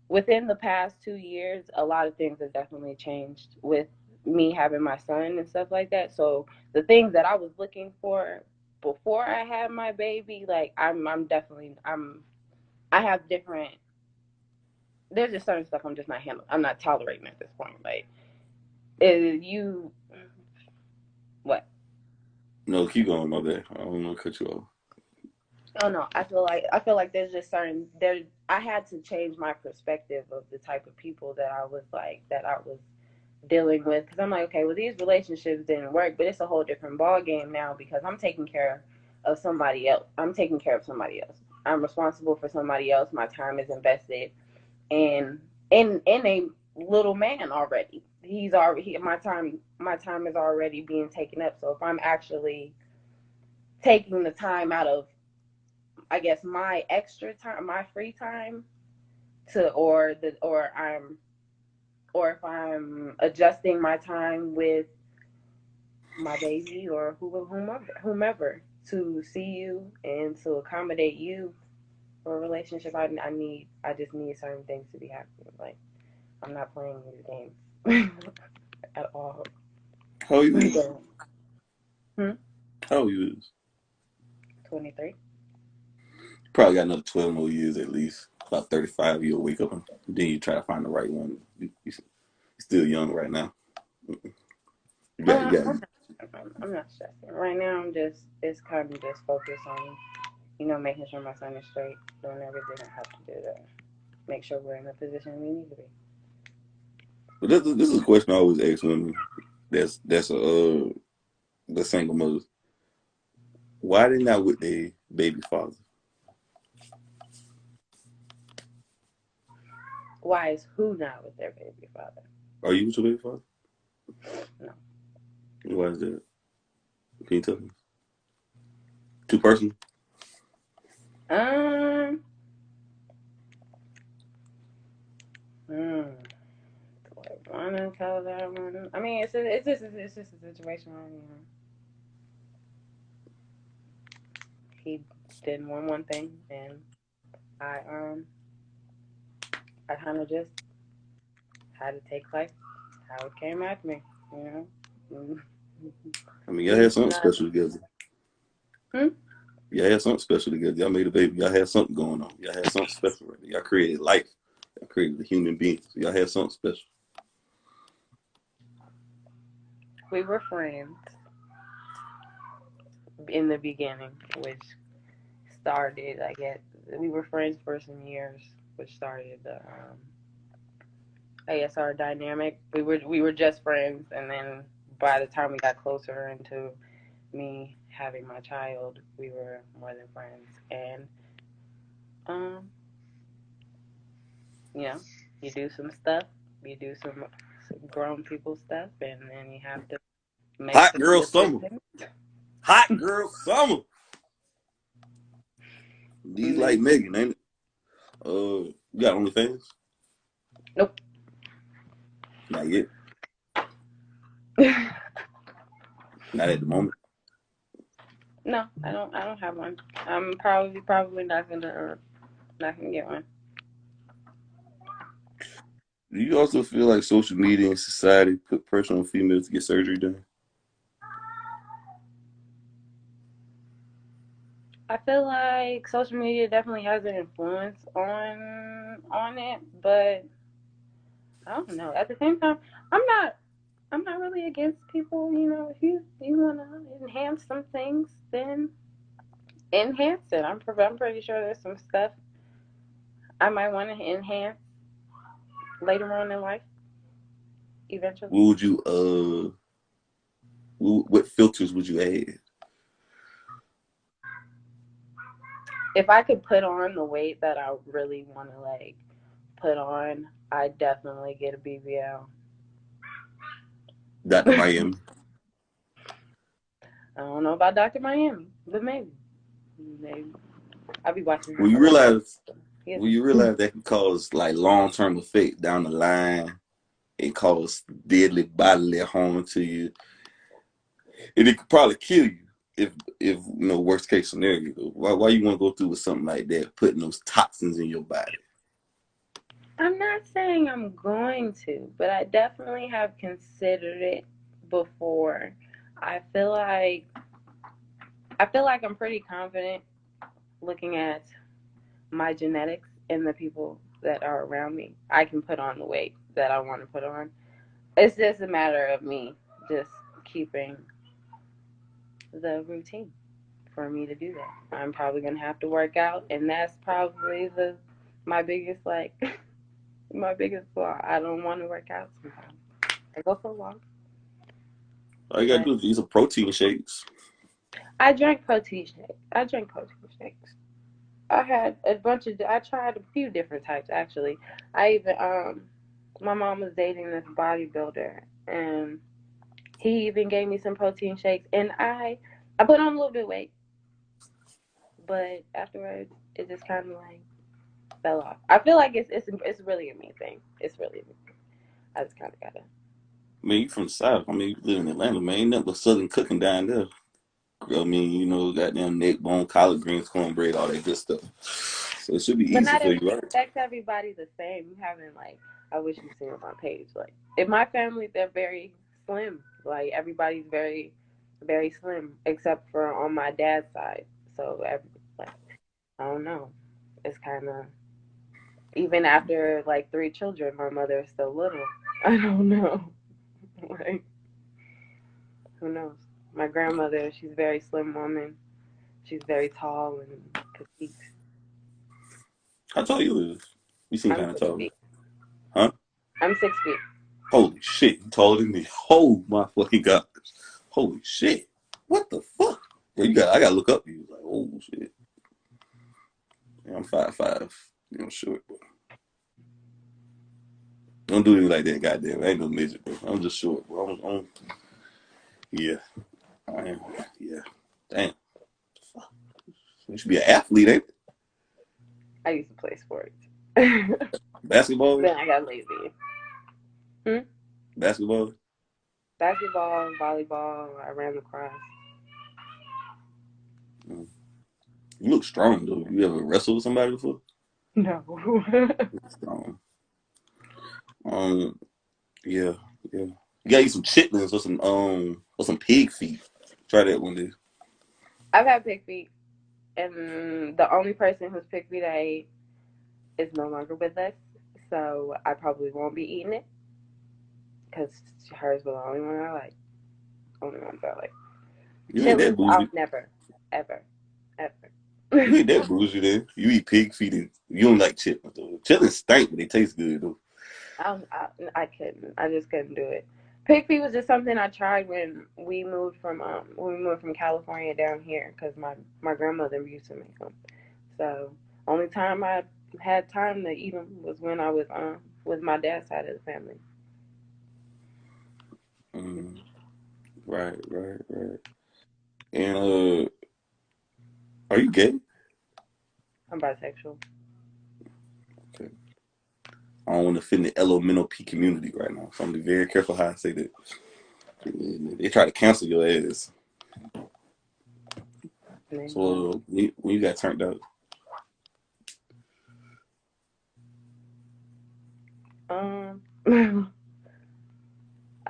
within the past 2 years, a lot of things have definitely changed with me having my son and stuff like that. So the things that I was looking for before I had my baby, like I'm definitely I have different. There's just certain stuff I'm just not handling. I'm not tolerating at this point. Like you, what? No, keep going, my bad. I don't want to cut you off. Oh no, I feel like there's just certain there. I had to change my perspective of the type of people that I was like that I was dealing with because I'm like, okay, well these relationships didn't work, but it's a whole different ball game now because I'm taking care of somebody else. I'm taking care of somebody else. I'm responsible for somebody else. My time is invested in in a little man already. He's already my time is already being taken up. So if I'm actually taking the time out of I guess my extra time, my free time to or if I'm adjusting my time with my baby or whomever to see you and to accommodate you for a relationship. I just need certain things to be happy. Like I'm not playing these games at all. How old you is? So, hmm? How old you is? 23. Probably got another 12 more years at least. About 35, you'll wake up and then you try to find the right one. You're still young right now. You got. I'm not stressing right now. It's kind of just focused on making sure my son is straight, doing everything I have to do to make sure we're in the position we need to be. But this is a question I always ask women. That's the single mothers. Why they not with their baby father? Why is who not with their baby father? Are you with your baby father? No. Why is that? Can you tell me? Too personal? Um. Hmm. Do I want to tell that one? I mean, it's just a situation where he didn't want one thing, and I um I kind of just had to take life how it came at me, you know. I mean, y'all had He's something not. special together. Hmm? Y'all had something special together. Y'all made a baby. Y'all had something going on. Y'all had something special right there. Y'all created life. Y'all created a human being. So y'all had something special. We were friends in the beginning, which started, I guess, we were friends for some years, which started the, I guess, our dynamic. We were just friends, and then by the time we got closer into me having my child, we were more than friends. And, um, you know, you do some stuff, you do some grown people stuff, and then you have to make Hot some girl summer. decisions. Hot girl summer. These And like then Megan, ain't it? You got OnlyFans? Nope. Not yet. Not at the moment. No, I don't. I don't have one. I'm probably not gonna get one. Do you also feel like social media and society put pressure on females to get surgery done? I feel like social media definitely has an influence on it, but I don't know. At the same time, I'm not I'm not really against people. If you want to enhance some things, then enhance it. I'm pretty sure there's some stuff I might want to enhance later on in life, eventually. What would you what filters would you add? If I could put on the weight that I really want to like put on, I definitely get a BBL. Dr. Miami. I don't know about Dr. Miami, but maybe. I'll be watching When you a lot. realize Yes. when you realize that can cause like long-term effect down the line, it cause deadly bodily harm to you, and it could probably kill you if worst case scenario. Why you want to go through with something like that, putting those toxins in your body? I'm not saying I'm going to, but I definitely have considered it before. I feel like I'm pretty confident looking at my genetics and the people that are around me. I can put on the weight that I want to put on. It's just a matter of me just keeping the routine for me to do that. I'm probably gonna have to work out, and that's probably my biggest my biggest flaw. I don't want to work out sometimes. I go so long. All you gotta But do is use some protein shakes. I drank protein shakes. I had I tried a few different types actually. I even my mom was dating this bodybuilder, and he even gave me some protein shakes, and I put on a little bit of weight, but afterwards it just kind of like fell off. I feel like it's really a me thing. It's really a me thing. I just kind of gotta. Man, you from the South. I mean, you live in Atlanta, man. Ain't nothing but Southern cooking down there. I mean, goddamn neck bone, collard greens, cornbread, all that good stuff. So it should be But easy not for you, right? affects everybody the same. You haven't like I wish you seen on my page. Like in my family, they're very slim. Like everybody's very, very slim, except for on my dad's side. So like I don't know. It's kind of even after like three children, my mother is still little. I don't know. Like who knows? My grandmother, she's a very slim woman. She's very tall and petite. How tall you is? You seem I'm kind of six tall. feet. Huh? I'm 6 feet. Holy shit, you taller than me. Oh my fucking god. Holy shit. What the fuck? Yeah, I gotta look up to you. Like, oh shit. Yeah, I'm 5'5". Short, bro. Don't do me like that, goddamn. I ain't no midget, bro. I'm just short, bro. Yeah. I am. Yeah. Damn. You should be an athlete, ain't it? I used to play sports. Then Basketball? I got lazy. Hmm? Basketball? Basketball, volleyball, I ran lacrosse. Mm. You look strong, though. You ever wrestled with somebody before? No. Strong. Um, yeah, yeah. You gotta eat some chitlins or some pig feet. Try that one day. I've had pig feet, and the only person whose pig feet I ate is no longer with us, so I probably won't be eating it because hers was the only one I like. Only ones I like. You ain't that Chitlins, I'll bougie. never, ever, ever. You ain't that bougie then. You eat pig feet and you don't like chitlins though. Chitlins stink, but they taste good though. I couldn't. I just couldn't do it. Pig feet was just something I tried when we moved from California down here because my grandmother used to make them. So only time I had time to eat them was when I was with my dad's side of the family. Mm, right, right, right. And are you gay? I'm bisexual. I don't want to fit in the LMNOP community right now, so I'm gonna be very careful how I say that. They try to cancel your ass. So when you got turned out? I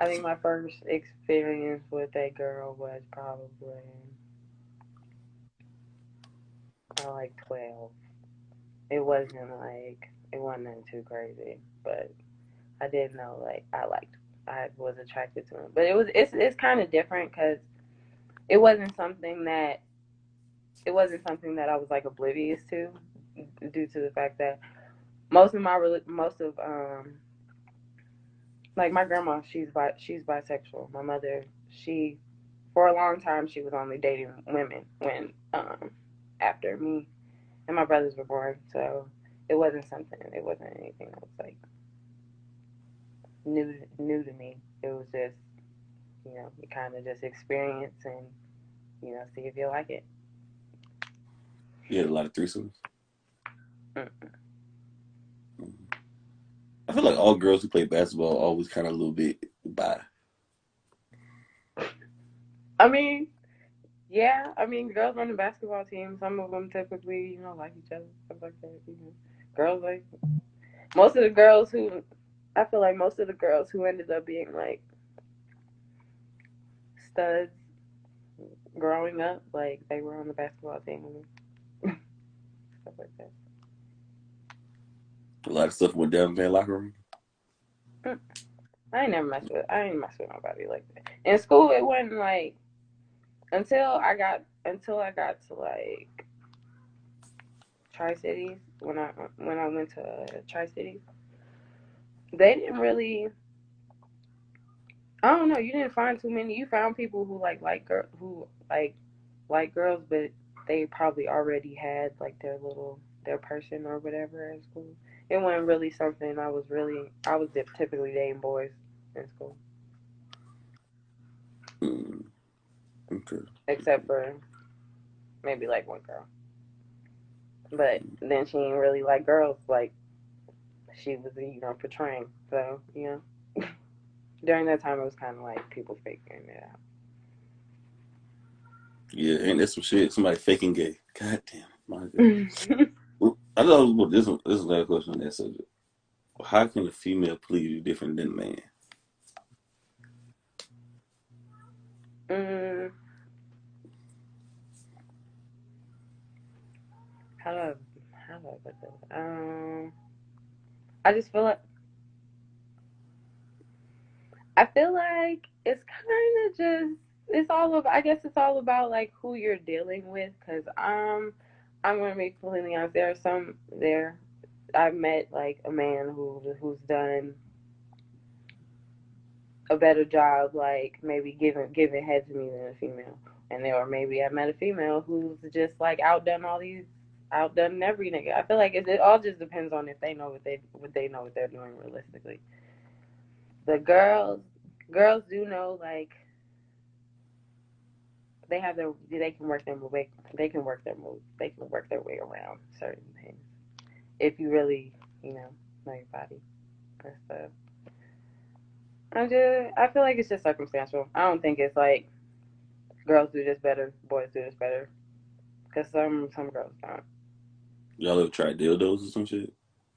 think my first experience with that girl was probably like 12. It wasn't too crazy, but I did know like I was attracted to him. But it's kind of different because it wasn't something that I was like oblivious to, due to the fact that most of like my grandma, she's bisexual. My mother, she for a long time she was only dating women when after me and my brothers were born. So it wasn't anything that was like new to me. It was just, you kind of just experience and see if you like it. You had a lot of threesomes. Mm-mm. I feel like all girls who play basketball are always kind of a little bit bi. I mean, yeah. I mean, girls on the basketball team, some of them typically, like each other, stuff like that. Girls like most of the girls who, I feel like most of the girls who ended up being like studs growing up, like they were on the basketball team and stuff like that. A lot of stuff went down in their locker room. I ain't mess with nobody like that. In school, it wasn't like until I got to like Tri Cities when I went to Tri Cities. They didn't really. I don't know. You didn't find too many. You found people who like girls, but they probably already had like their person or whatever in school. It wasn't really something I was typically dating boys in school. Okay. Except for maybe like one girl. But then she didn't really like girls like she was, portraying. So, during that time, it was kind of like people figuring it out. Yeah, ain't that some shit? Somebody faking gay. God damn it. My God. I thought this is another question on that subject. How can a female please you different than a man? mm, how do I put this? I just feel like it's kind of just I guess it's all about like who you're dealing with. Cause I'm gonna be completely honest. I've met like a man who's done a better job, like maybe giving head to me than a female. And or maybe I met a female who's just like outdone every nigga. I feel like it all just depends on if they know what they're doing realistically. The girls do know like they can work their way they can work their way around certain things if you really know your body and stuff. I feel like it's just circumstantial. I don't think it's like girls do this better, boys do this better, because some girls don't. Y'all ever tried dildos or some shit?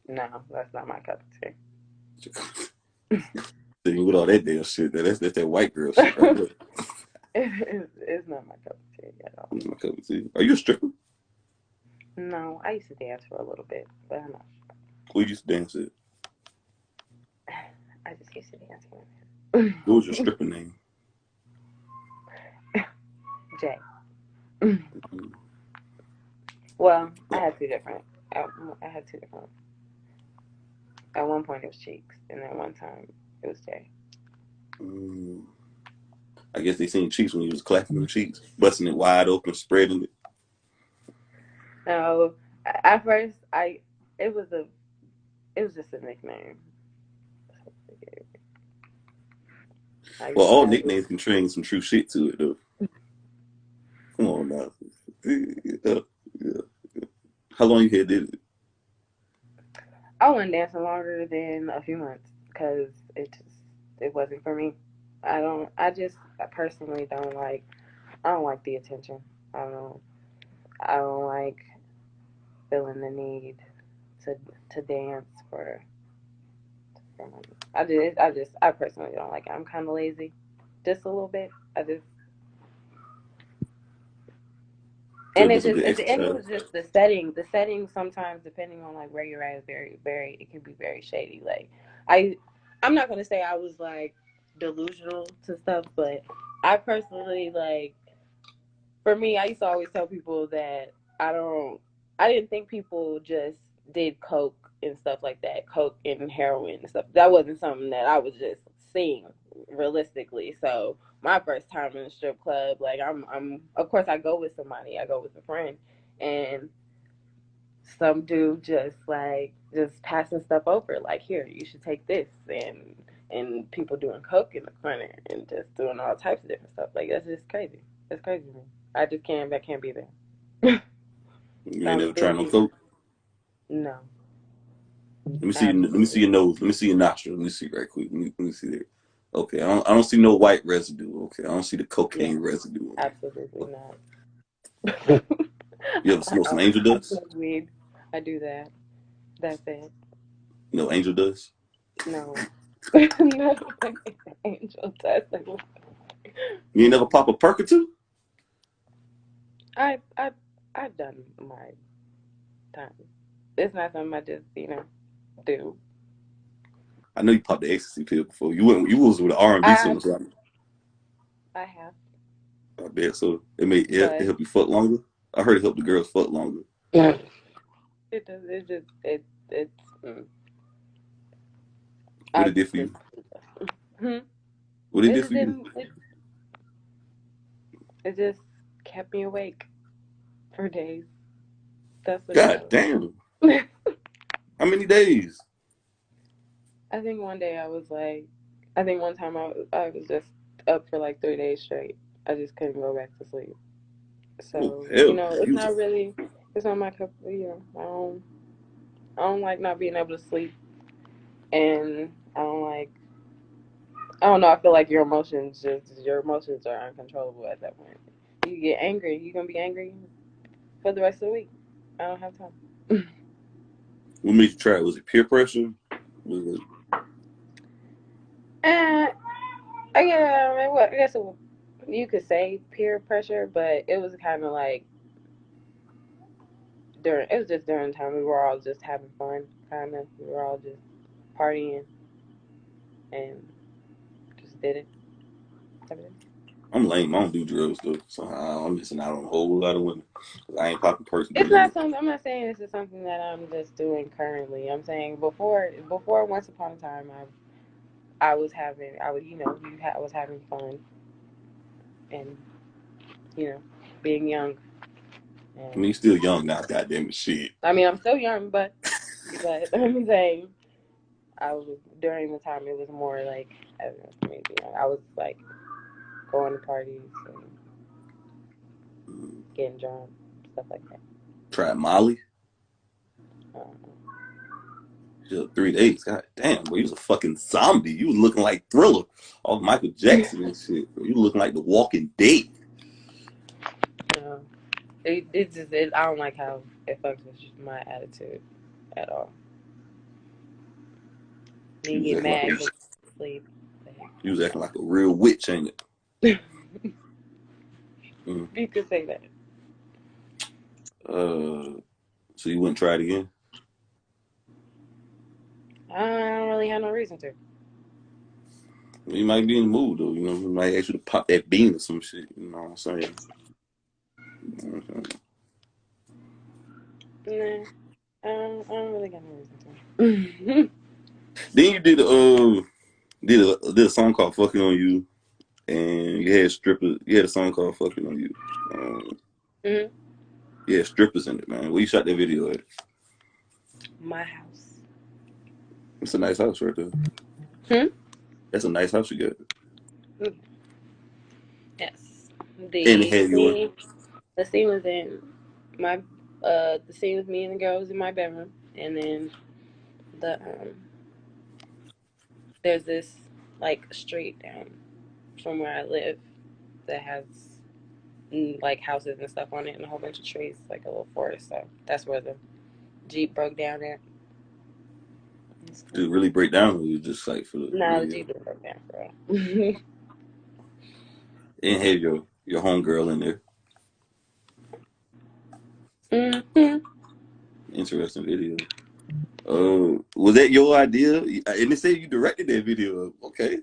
No, that's not my cup of tea. See, with all that damn shit, that's that white girl shit right there. It's not my cup of tea at all. My cup of tea. Are you a stripper? No, I used to dance for a little bit, but I'm not. Who used to dance at? I just used to dance for What was your stripper name? Jay. Well, I had two different. I had two different. At one point it was Cheeks, and then one time it was Jay. I guess they seen Cheeks when he was clapping them cheeks, busting it wide open, spreading it. No, at first it was just a nickname. Well, all nicknames can train some true shit to it, though. Come on now. Yeah. How long you had did it? I wasn't dancing longer than a few months because it wasn't for me. I personally don't like. I don't like the attention. I don't. I don't like feeling the need to dance for money. I personally don't like it. I'm kind of lazy, just a little bit. I just Could And have been it some just good at the end it exercise. was just the setting. The setting sometimes, depending on like where you're at, is very it can be very shady. Like I I'm not gonna say I was like delusional to stuff, but I personally like for me, I used to always tell people that I didn't think people just did coke and stuff like that, coke and heroin and stuff. That wasn't something that I was just seeing realistically. So my first time in a strip club, like I'm of course I go with somebody, I go with a friend, and some dude just passing stuff over, like here you should take this, and people doing coke in the corner and just doing all types of different stuff. Like that's just crazy. That's crazy to me. That can't be there. You ain't Sounds never tried no bougie. coke. No, Let me see. Let me see absolutely, your nose. Let me see your nostril. Let me see right quick. Let me see there. Okay, I don't see no white residue. Okay, I don't see the yeah, cocaine residue on absolutely there. not. You ever smoke some angel I dust? smoke weed. I do that. That's it. No angel dust. No, no, angel dust. You ain't never pop a perk or two? I I I've done my time. It's not something I just do. I know you popped the ecstasy pill before. You went. You was with an R&B I singer, so I have, I bet. So it but help you fuck longer. I heard it help the girls fuck longer. it does. It just it's. Mm, What I it did just for you? didn't. Hmm? What it It did just for you? didn't. It just kept me awake for days. That's what it God was. damn. How many days? I think one day I was like, I think one time I was just up for like 3 days straight. I just couldn't go back to sleep. Oh So hell, no. it's You was not really. It's not my cup. I don't like not being able to sleep, and I don't like. I don't know. I feel like your emotions are uncontrollable at that point. You get angry. You're gonna be angry for the rest of the week. I don't have time. what made you try it? Was it peer pressure? Was it, And yeah, I mean, I guess you could say peer pressure, but it was kind of like during. It was just during the time we were all just having fun, kind of. We were all just partying and just did it. I'm lame. I don't do drugs though, so I'm missing out on a whole lot of women. 'Cause I ain't popping perks to be It's doing not it. something. I'm not saying this is something that I'm just doing currently. I'm saying before once upon a time, I was having, I was, I was having fun and you know, being young. I mean, And you still young now. Goddamn it, shit. I mean, I'm still young, but I'm saying I was during the time it was more like I don't know, maybe I was like going to parties and getting drunk, stuff like that. Tried Molly. Um, 3 days. God damn, bro. You was a fucking zombie. You was looking like Thriller off Michael Jackson and shit. Bro. You looking like The Walking Dead. um, I don't like how it fucks with my attitude at all. You You was get acting like mad a because you sleep. you was acting like a real witch, ain't it? You Mm. could say that. So you wouldn't try it again? I don't really have no reason to. You might be in the mood though. You know, we might ask you to pop that bean or some shit. You know what I'm saying? You know what I'm saying? Nah, I don't really got no reason to. Then you did a song called "Fucking on You," and you had strippers. You had a song called "Fucking on You." Um, Hmm. yeah, strippers in it, man. Where you shot that video at? My house. It's a nice house right there. Hmm? That's a nice house you got. Yes. And it had your The scene was in my the scene with me and the girls in my bedroom, and then the there's this like street down from where I live that has like houses and stuff on it and a whole bunch of trees, like a little forest. So that's where the Jeep broke down at. Did it really break down, or was it just like for the No, the video? Jeep didn't break down for real. And have your homegirl in there. hmm Interesting video. Was that your idea? And they say you directed that video. Okay.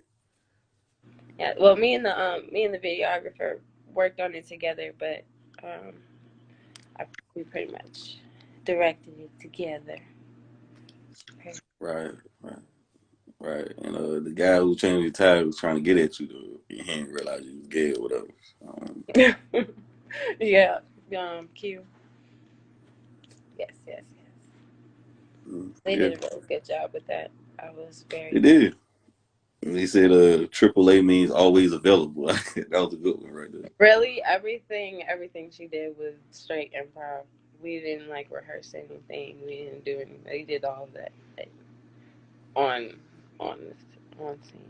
Yeah. Well, me and the videographer worked on it together, but um, we pretty much directed it together. Right, right, right. And the guy who changed your tire was trying to get at you, though. He didn't realize you was gay or whatever. Yeah. Q. Yes, yes, yes. They Yeah, did a really good job with that. I was it very did. And he said AAA means always available. That was a good one right there. really everything she did was straight improv. We didn't like rehearse anything. We didn't do anything. They did all of that like, on on on scene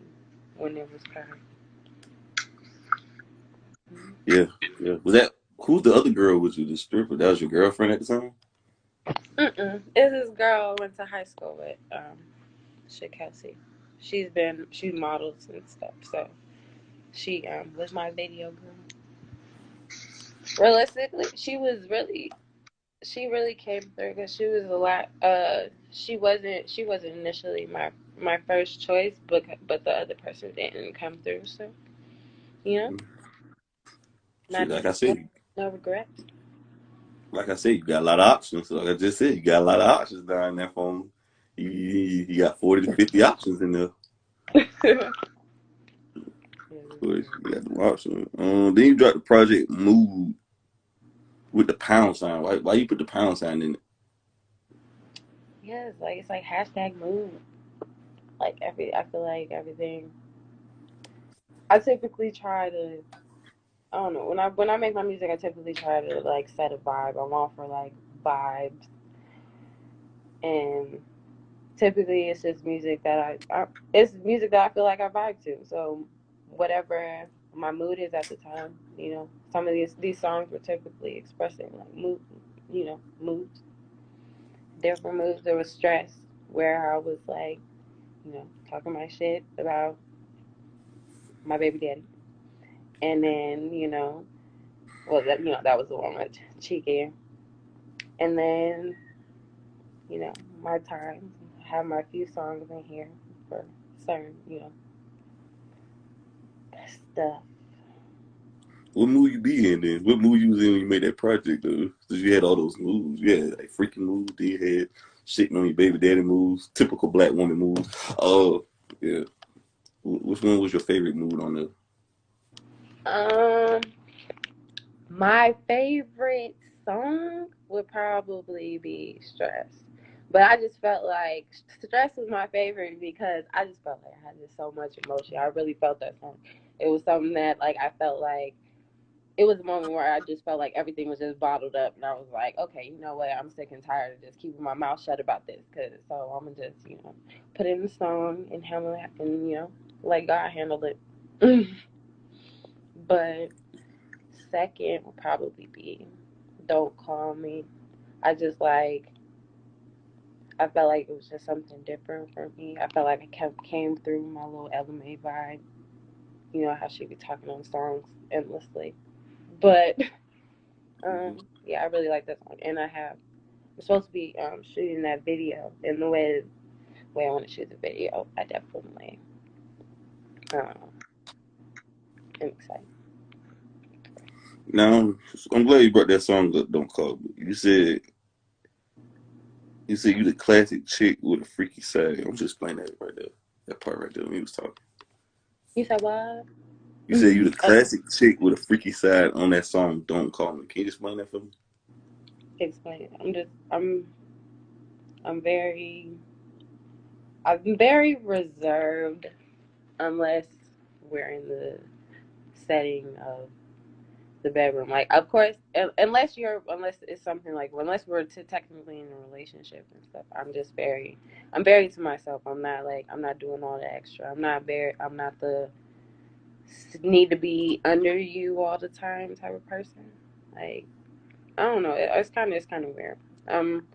when it was time. Yeah, yeah. Was that who's the other girl with you? The stripper? That was your girlfriend at the time? It's this girl I went to high school with, Shit Kelsey. She models and stuff, so she was my video girl. Realistically, she really came through because she was a lot. She wasn't initially my first choice, but the other person didn't come through. So you know, Shit, not no, no regrets. like I said, you got a lot of options. Like I just said, you got a lot of options down there phone. You got 40 to 50 options in there. Of course, you got the options. Then you dropped the project Mood with the pound sign. Why you put the pound sign in it? Yeah, it's like hashtag mood. I feel like everything. I typically try to. I don't know when I make my music. I typically try to like set a vibe. I'm all for like vibes, and typically it's just music that it's music that I feel like I vibe to. So whatever my mood is at the time, some of these songs were typically expressing like mood, moods, different moods. There was stress where I was like, talking my shit about my baby daddy, and then well that was the one with Cheeky, and then my times. I have my few songs in here for certain stuff. What mood you be in then? What mood you was in when you made that project though? Because you had all those moves. You had like freaking moves. Then you had shitting on your baby daddy moves. Typical black woman moves. Oh, yeah. Which one was your favorite mood on there? Um, my favorite song would probably be Stress. But I just felt like Stress was my favorite because I just felt like I had just so much emotion. I really felt that song. It was something that like I felt like it was a moment where I just felt like everything was just bottled up, and I was like, okay, you know what? I'm sick and tired of just keeping my mouth shut about this, so I'm gonna just put it in the song and handle it, and let God handle it. But second would probably be Don't Call Me. I just I felt like it was just something different for me. I felt like I came through my little LMA vibe. You know how she be talking on songs endlessly. But yeah, I really like that song, and I'm supposed to be shooting that video in the way I want to shoot the video. I definitely am excited. Now, I'm glad you brought that song up. Don't call me. You said you the classic chick with a freaky side. I'm just playing that right there. That part right there when he was talking. You said what? You said you the classic chick with a freaky side on that song. Don't call me. Can you explain that for me? Explain it. I'm very I'm very reserved unless we're in the setting of the bedroom. Like, of course, unless it's something like, unless we're technically in a relationship and stuff, I'm very to myself. I'm not doing all the extra. I'm not the need to be under you all the time type of person. Like, I don't know. It's kind of weird. Um,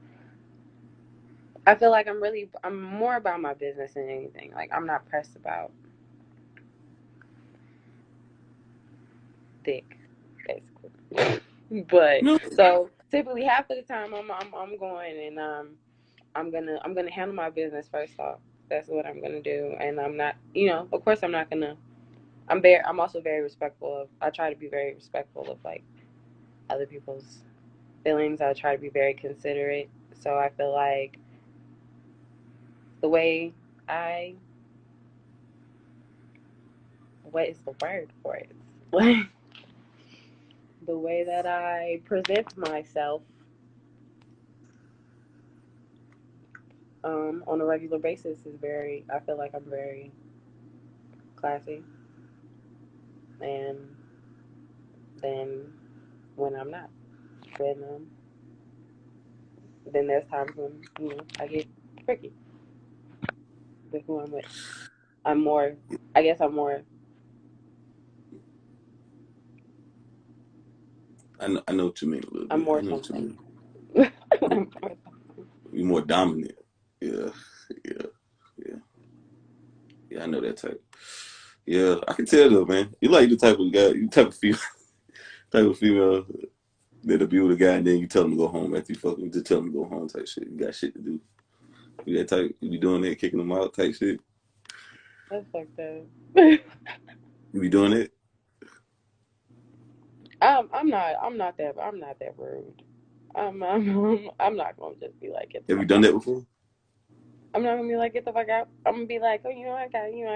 I feel like I'm more about my business than anything. Like, I'm not pressed about dick, basically. But No, so typically half of the time I'm going and I'm gonna handle my business first off. That's what I'm gonna do, and I'm not, of course I'm not gonna. I'm also very respectful of. I try to be very respectful of like other people's feelings. I try to be very considerate. So I feel like the way I what is the word for it? Like the way that I present myself on a regular basis is very. I feel like I'm very classy, and then when I'm not, when then there's times when I get tricky with who I'm with. I'm more. I guess I'm more. I know what you mean a little I'm bit. I more know what you something. mean. You're more dominant. Yeah, yeah, yeah, yeah. I know that type. Yeah, I can tell though, man. You like the type of guy, you type of female, type of female that'll be with a guy and then you tell him to go home after you fuck him. Just tell him to go home type shit. You got shit to do. You that type. You be doing that, kicking them out type shit. That's fucked up. You be doing it. I'm not that rude. I'm not gonna just be like, get the Have you fuck done out. that before? I'm not gonna be like, get the fuck out. I'm gonna be like, oh, I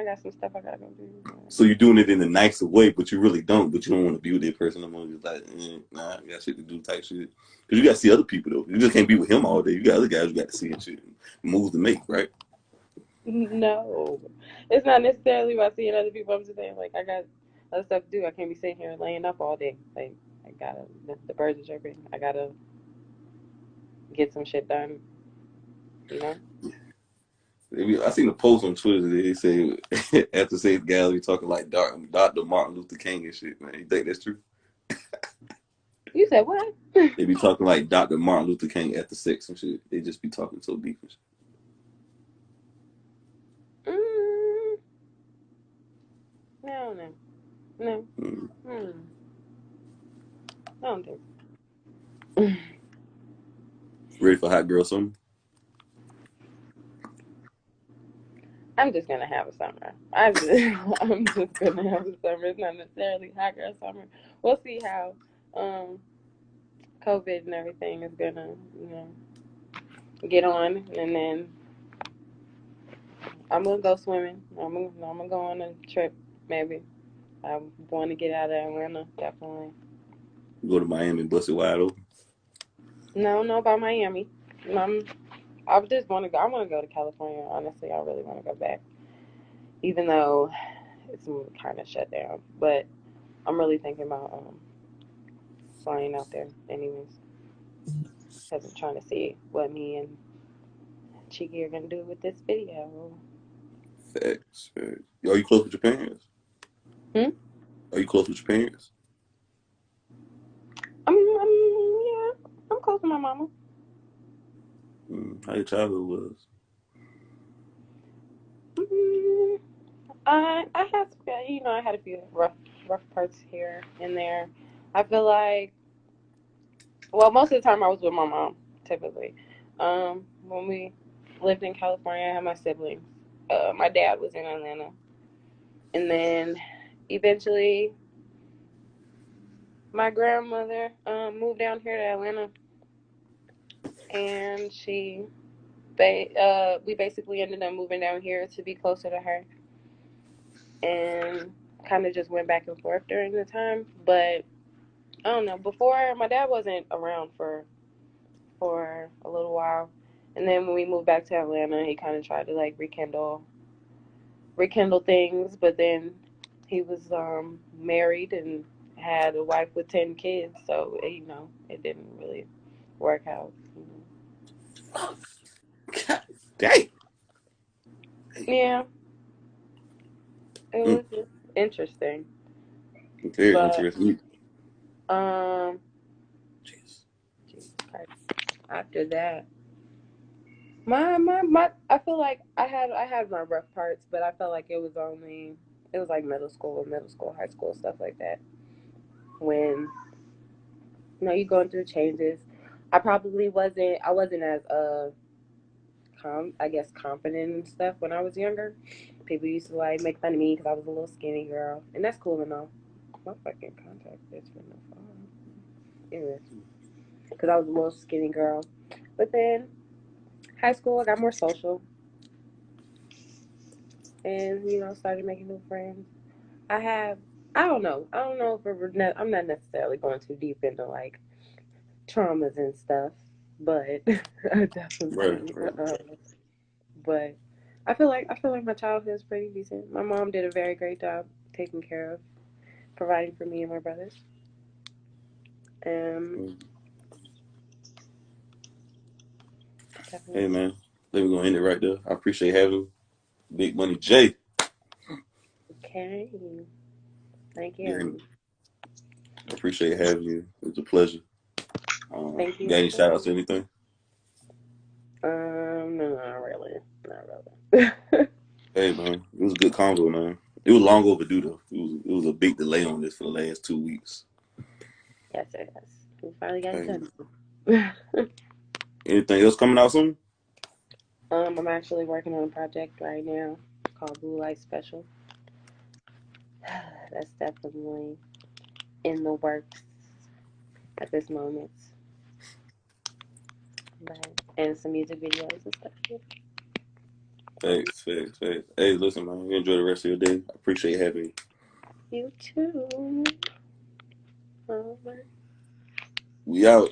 got some stuff I gotta go do. So you're doing it in a nicer way, but you really don't. But you don't want to be with that person. I'm just like, nah, I got shit to do type shit. Because you got to see other people though. You just can't be with him all day. You got other guys you got to see and shit. Moves to make, right? No, it's not necessarily about seeing other people. I'm just saying, like, I got other stuff to do. I can't be sitting here laying up all day. Like, I gotta, the birds are chirping. I gotta get some shit done, you know? I seen a post on Twitter that they say after Safe Gallery talking like Dr. Martin Luther King and shit, man. You think that's true? You said what? They be talking like Dr. Martin Luther King after sex and shit. They just be talking so deep and shit. Mm, no, no, no. Mm. Hmm. I don't think so. Ready for Hot Girl Summer? I'm just gonna have a summer. I'm just gonna have a summer. It's not necessarily hot girl summer. We'll see how um COVID and everything is gonna, get on, and then I'm gonna go swimming. I'm gonna go on a trip, maybe. I want to get out of Atlanta, definitely. Go to Miami and bust it wide open. No, no, about Miami. I'm, I just want to go. I want to go to California. Honestly, I really want to go back, even though it's kind of shut down. But I'm really thinking about flying out there, anyways, because I'm trying to see what me and Cheeky are gonna do with this video. Facts. Facts. Are you close with your parents? Hmm? Are you close with your parents? Yeah, I'm close to my mama. How your childhood was? Mm, I had, I had a few rough parts here and there. I feel like, well, most of the time I was with my mom, typically. When we lived in California, I had my siblings. My dad was in Atlanta, and then eventually my grandmother moved down here to Atlanta, and we basically ended up moving down here to be closer to her, and kind of just went back and forth during the time. But I don't know. Before, my dad wasn't around for a little while, and then when we moved back to Atlanta, he kind of tried to like rekindle things. But then he was married and had a wife with 10 kids, so it didn't really work out. God dang. Yeah, it Mm, was just interesting, very but interesting. um, Jeez. Jesus Christ. After that, my I feel like I had my rough parts, but I felt like it was like middle school, high school, stuff like that. When you're going through changes. I wasn't as I guess confident and stuff when I was younger. People used to like make fun of me because I was a little skinny girl, and that's cool and all. My fucking contact is from the phone. Anyways, because I was a little skinny girl, but then high school I got more social and started making new friends. I have I don't know if I'm not necessarily going too deep into like traumas and stuff, but I Right, definitely right. but I feel like my childhood is pretty decent. My mom did a very great job taking care of providing for me and my brothers. Um, Mm. Hey definitely. man, let me go end it right there. I appreciate having you. Big Money J. Okay. Thank Yeah, you. I appreciate having you. It was a pleasure. Thank Got you any as shout outs well. or anything? No, not really. Not really. Hey man, it was a good convo, man. It was long overdue though. It was a big delay on this for the last 2 weeks. Yes, sir, yes. We finally got it Hey, done. anything else coming out soon? I'm actually working on a project right now called Blue Light Special. That's definitely in the works at this moment. But, and some music videos and stuff. Yeah. Facts, facts, facts. Hey, listen, man. You enjoy the rest of your day. I appreciate having you. You too. All right. We out.